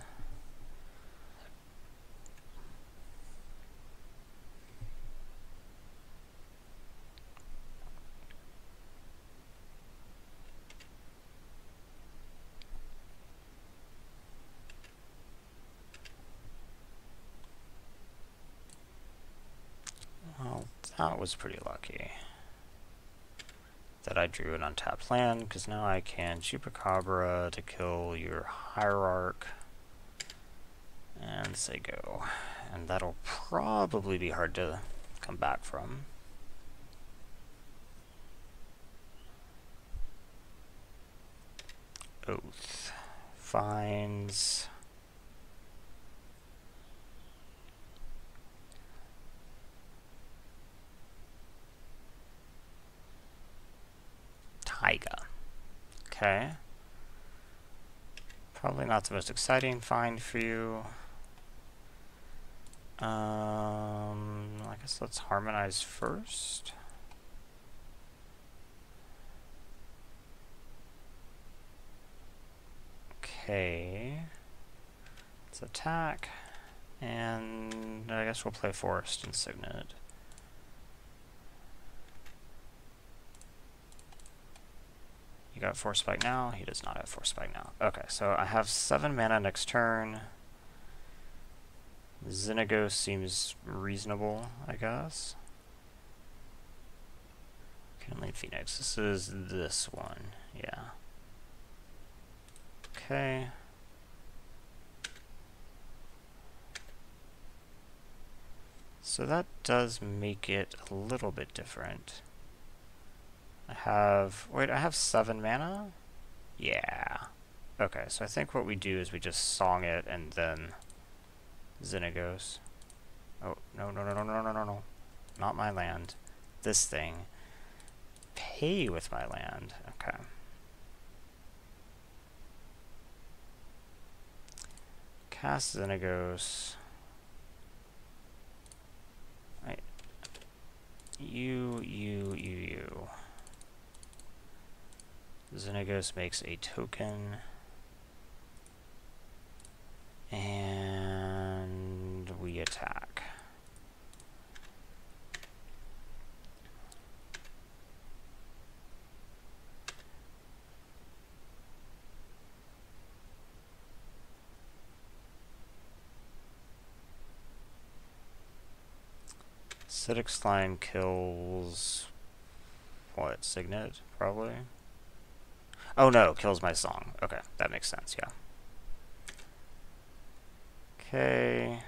Well, that was pretty lucky that I drew an untapped land, because now I can Chupacabra to kill your Hierarch and say go. And that'll probably be hard to come back from. Oath. Finds. Taiga. Okay. Probably not the most exciting find for you. I guess let's harmonize first. Okay. Let's attack. And I guess we'll play Forest and Signet. You got Force Spike now? He does not have Force Spike now. Okay, so I have 7 mana next turn. Xenagos seems reasonable, I guess. Can't Phoenix. This is this one. Yeah. Okay. So that does make it a little bit different. I have 7 mana? Yeah. Okay, so I think what we do is we just song it and then Xenagos. Oh, no. Not my land. This thing. Pay with my land. Okay. Cast Xenagos. Right. You. Xenagos makes a token. And we attack. Acidic Slime kills what? Signet, probably? Oh no, kills my song. Okay, that makes sense, yeah. Okay.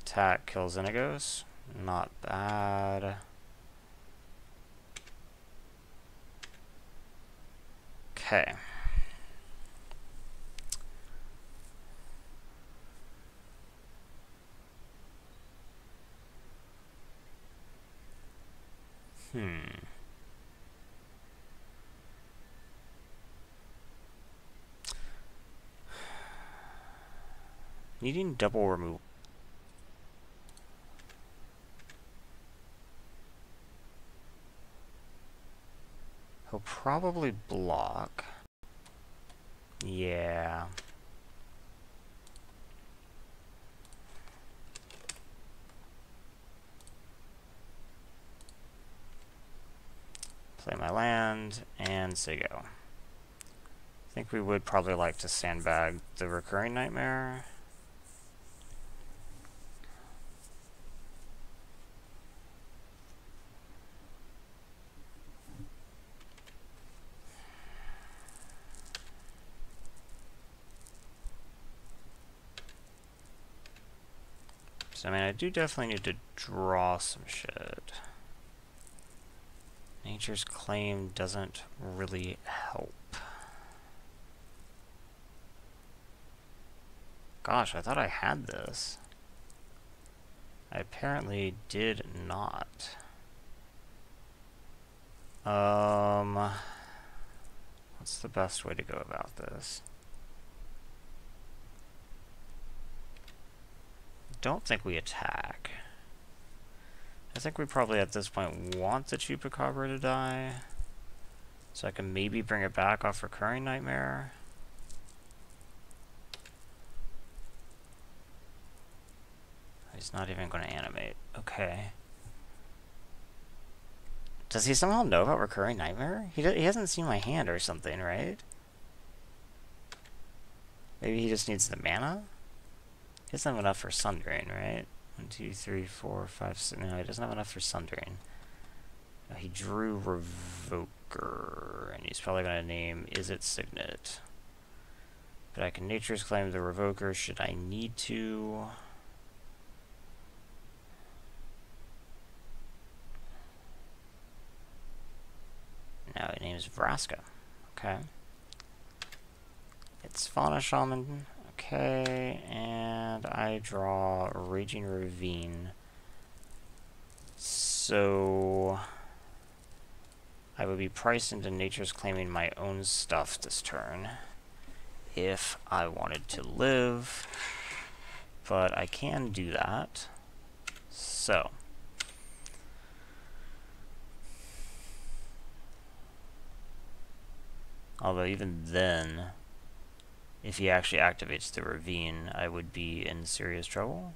Attack kills Inigos. Not bad. Okay. Needing double removal. He'll probably block. Yeah. Play my land, and say go. I think we would probably like to sandbag the recurring nightmare. So, I mean, I do definitely need to draw some shit. Nature's Claim doesn't really help. Gosh, I thought I had this. I apparently did not. What's the best way to go about this? Don't think we attack. I think we probably at this point want the Chupacabra to die. So I can maybe bring it back off recurring nightmare. He's not even going to animate. Okay. Does he somehow know about recurring nightmare? He hasn't seen my hand or something, right? Maybe he just needs the mana? He doesn't have enough for Sundering, right? 1, 2, 3, 4, 5, 6. No, he doesn't have enough for Sundering. He drew Revoker, and he's probably going to name Is It Signet. But I can Nature's Claim the Revoker should I need to. Now it names Vraska. Okay. It's Fauna Shaman. Okay, and I draw Raging Ravine. So I would be priced into Nature's Claiming my own stuff this turn if I wanted to live, but I can do that. So although even then, if he actually activates the Ravine, I would be in serious trouble.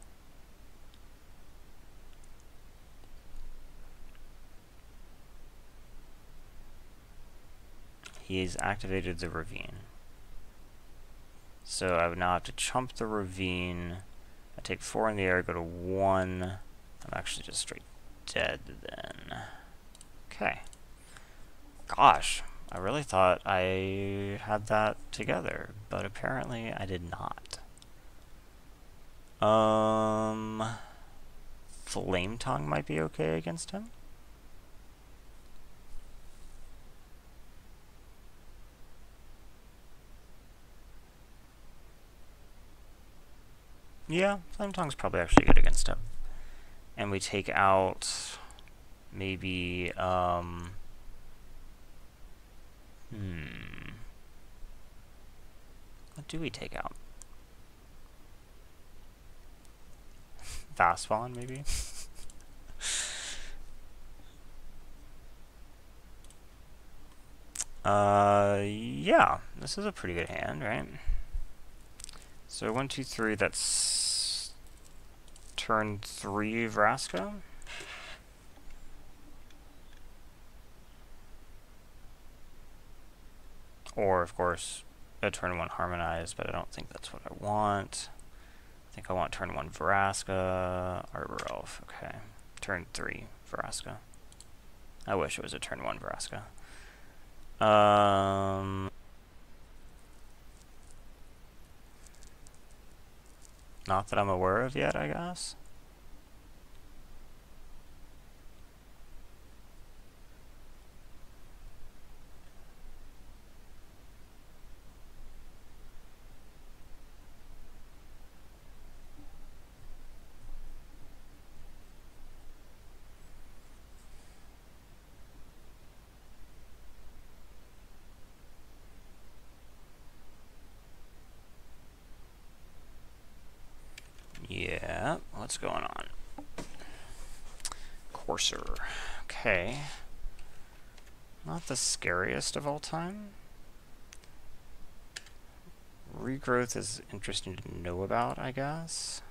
He's activated the Ravine. So I would now have to chump the Ravine. I take 4 in the air, go to 1. I'm actually just straight dead then. Okay. Gosh. I really thought I had that together, but apparently I did not. Flame Tongue might be okay against him. Yeah, Flame Tongue's probably actually good against him. And we take out maybe, what do we take out? Vastvon, maybe? Yeah, this is a pretty good hand, right? So 1, 2, 3, that's turn 3 Vraska. Or, of course, a turn 1 Harmonize, but I don't think that's what I want. I think I want turn 1 Vraska, Arbor Elf. Okay. Turn 3 Vraska. I wish it was a turn 1 Vraska. Not that I'm aware of yet, I guess. Yeah, what's going on? Courser. Okay. Not the scariest of all time. Regrowth is interesting to know about, I guess.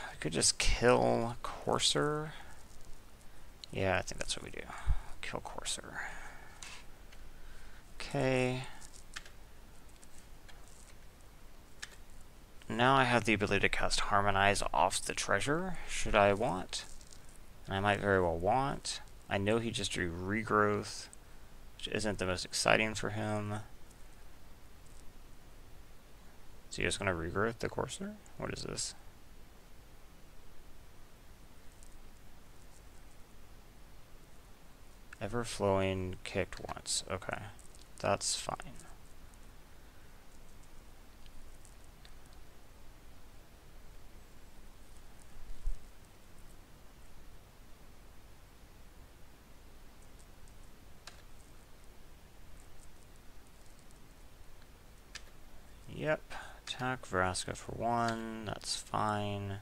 I could just kill Courser. Yeah, I think that's what we do. Kill Courser. Okay. Now I have the ability to cast Harmonize off the treasure, should I want. And I might very well want. I know he just drew Regrowth, which isn't the most exciting for him. Is he just going to Regrowth the Courser? What is this? Ever-flowing kicked once. Okay, that's fine. Yep, attack Vraska for 1, that's fine.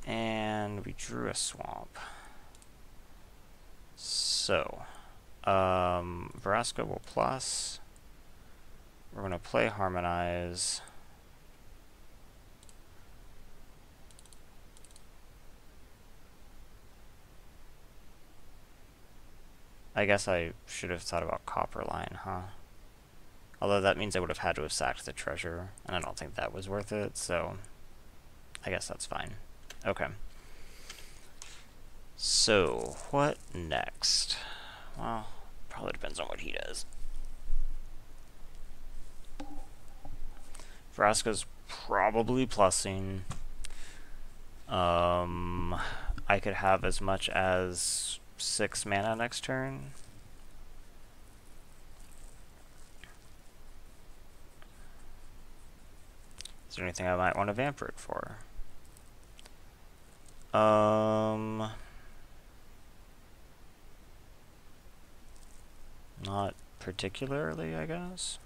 And we drew a swamp. So, Vraska will plus. We're going to play Harmonize. I guess I should have thought about Copper Line, huh? Although that means I would have had to have sacked the treasure, and I don't think that was worth it, so I guess that's fine. Okay. So, what next? Well, probably depends on what he does. Vraska's probably plussing. I could have as much as 6 mana next turn. Is there anything I might want to Vampiric for? Not particularly, I guess.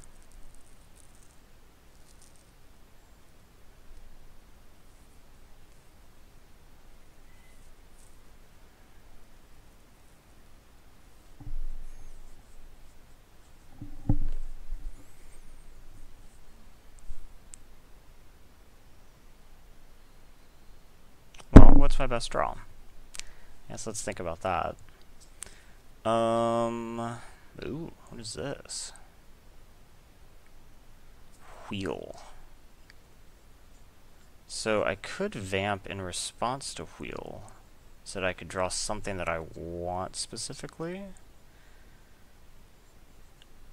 Well, what's my best draw? Yes, let's think about that. Ooh, what is this? Wheel. So I could vamp in response to Wheel, so that I could draw something that I want specifically.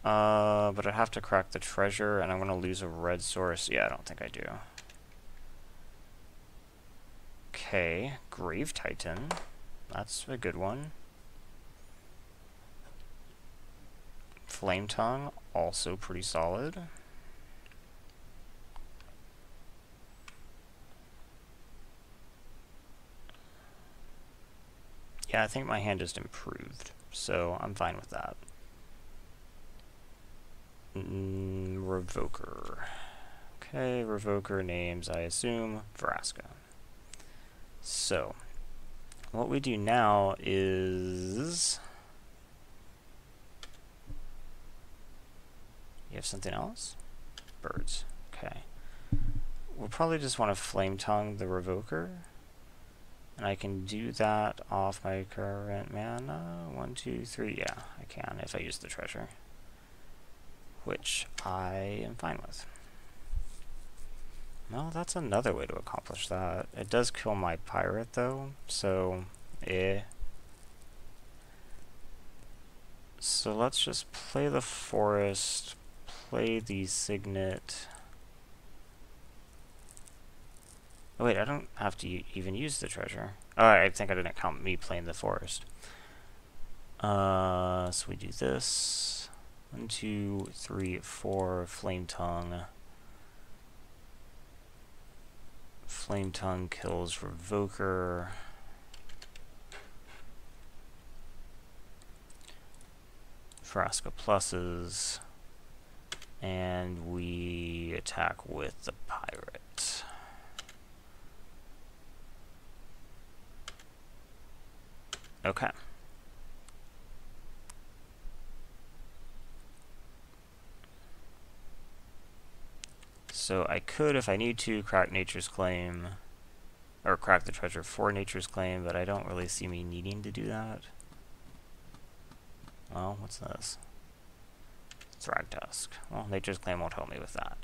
But I'd have to crack the treasure, and I'm going to lose a red source. Yeah, I don't think I do. Okay, Grave Titan. That's a good one. Flame Tongue, also pretty solid. Yeah, I think my hand just improved, so I'm fine with that. Revoker. Okay, Revoker names, I assume, Vraska. So, what we do now is... You have something else? Birds. Okay. We'll probably just want to Flame Tongue the Revoker. And I can do that off my current mana. 1, 2, 3. Yeah, I can if I use the treasure, which I am fine with. Well, that's another way to accomplish that. It does kill my pirate, though, so So let's just play the forest, play the signet. Oh wait, I don't have to even use the treasure. Oh, I think I didn't count me playing the forest. So we do this. 1, 2, 3, 4, Flame Tongue. Flame Tongue kills Revoker. Vraska pluses. And we attack with the pirate. Okay. So I could, if I need to, crack Nature's Claim, or crack the treasure for Nature's Claim, but I don't really see me needing to do that. Well, what's this? Thragtusk. Well, Nature's Claim won't help me with that.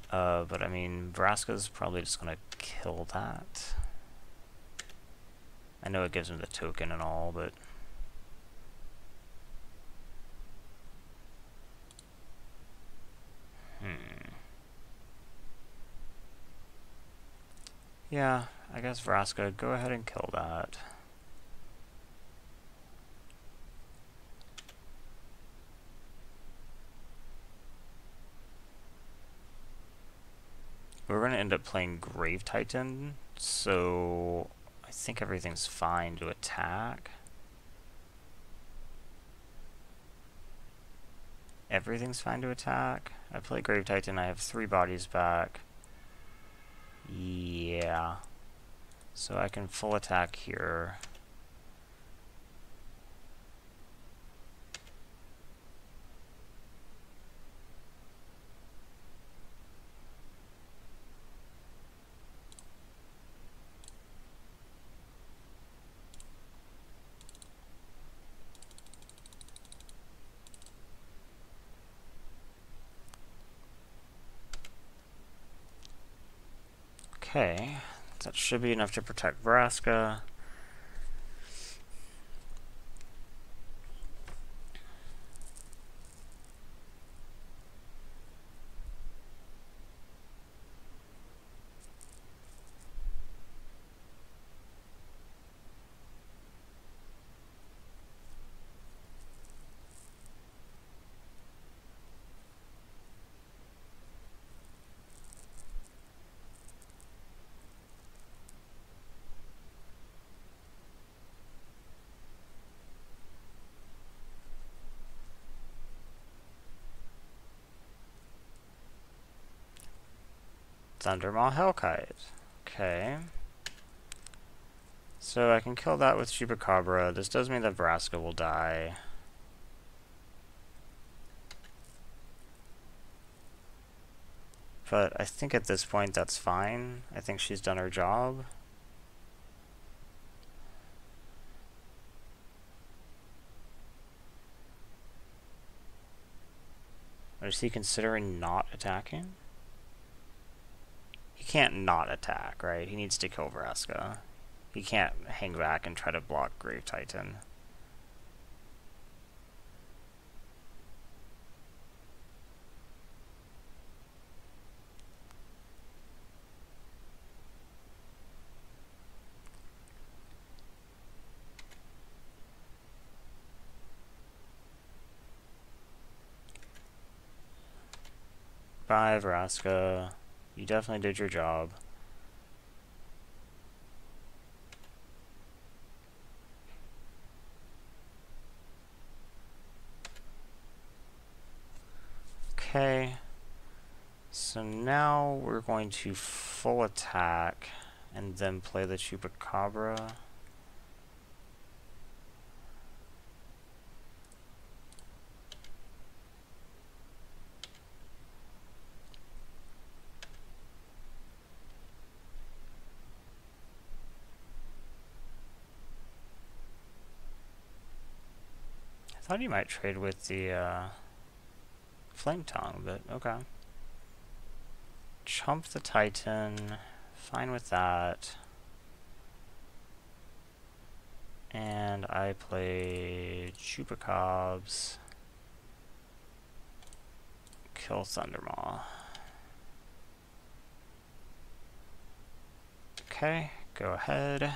But I mean, Vraska's probably just gonna kill that. I know it gives him the token and all, but... Yeah, I guess Vraska, go ahead and kill that. We're going to end up playing Grave Titan, so I think everything's fine to attack. Everything's fine to attack. I play Grave Titan, I have 3 bodies back. Yeah. So I can full attack here. Okay, that should be enough to protect Vraska. Thundermaw Hellkite. Okay. So I can kill that with Chupacabra. This does mean that Vraska will die. But I think at this point that's fine. I think she's done her job. Or is he considering not attacking? He can't not attack, right? He needs to kill Vraska. He can't hang back and try to block Grave Titan. Bye, Vraska. You definitely did your job. Okay. So now we're going to full attack and then play the Chupacabra. thought you might trade with the Flame Tongue, but okay. Chump the Titan. Fine with that. And I play Chupacabs. Kill Thundermaw. Okay, go ahead.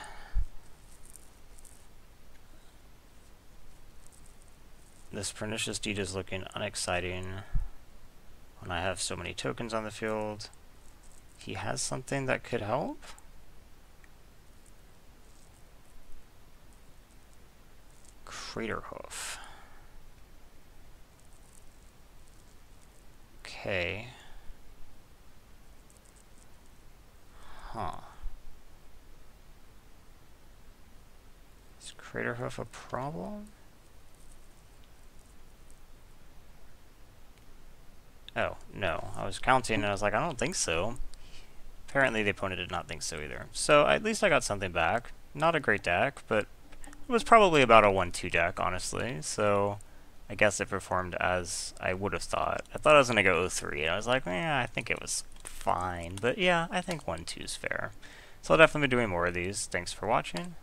This Pernicious Deed is looking unexciting when I have so many tokens on the field. He has something that could help? Craterhoof. Okay. Huh. Is Craterhoof a problem? Oh, no. I was counting and I was like, I don't think so. Apparently the opponent did not think so either. So at least I got something back. Not a great deck, but it was probably about a 1-2 deck, honestly. So I guess it performed as I would have thought. I thought I was going to go 0-3, and I was like, I think it was fine. But yeah, I think 1-2 is fair. So I'll definitely be doing more of these. Thanks for watching.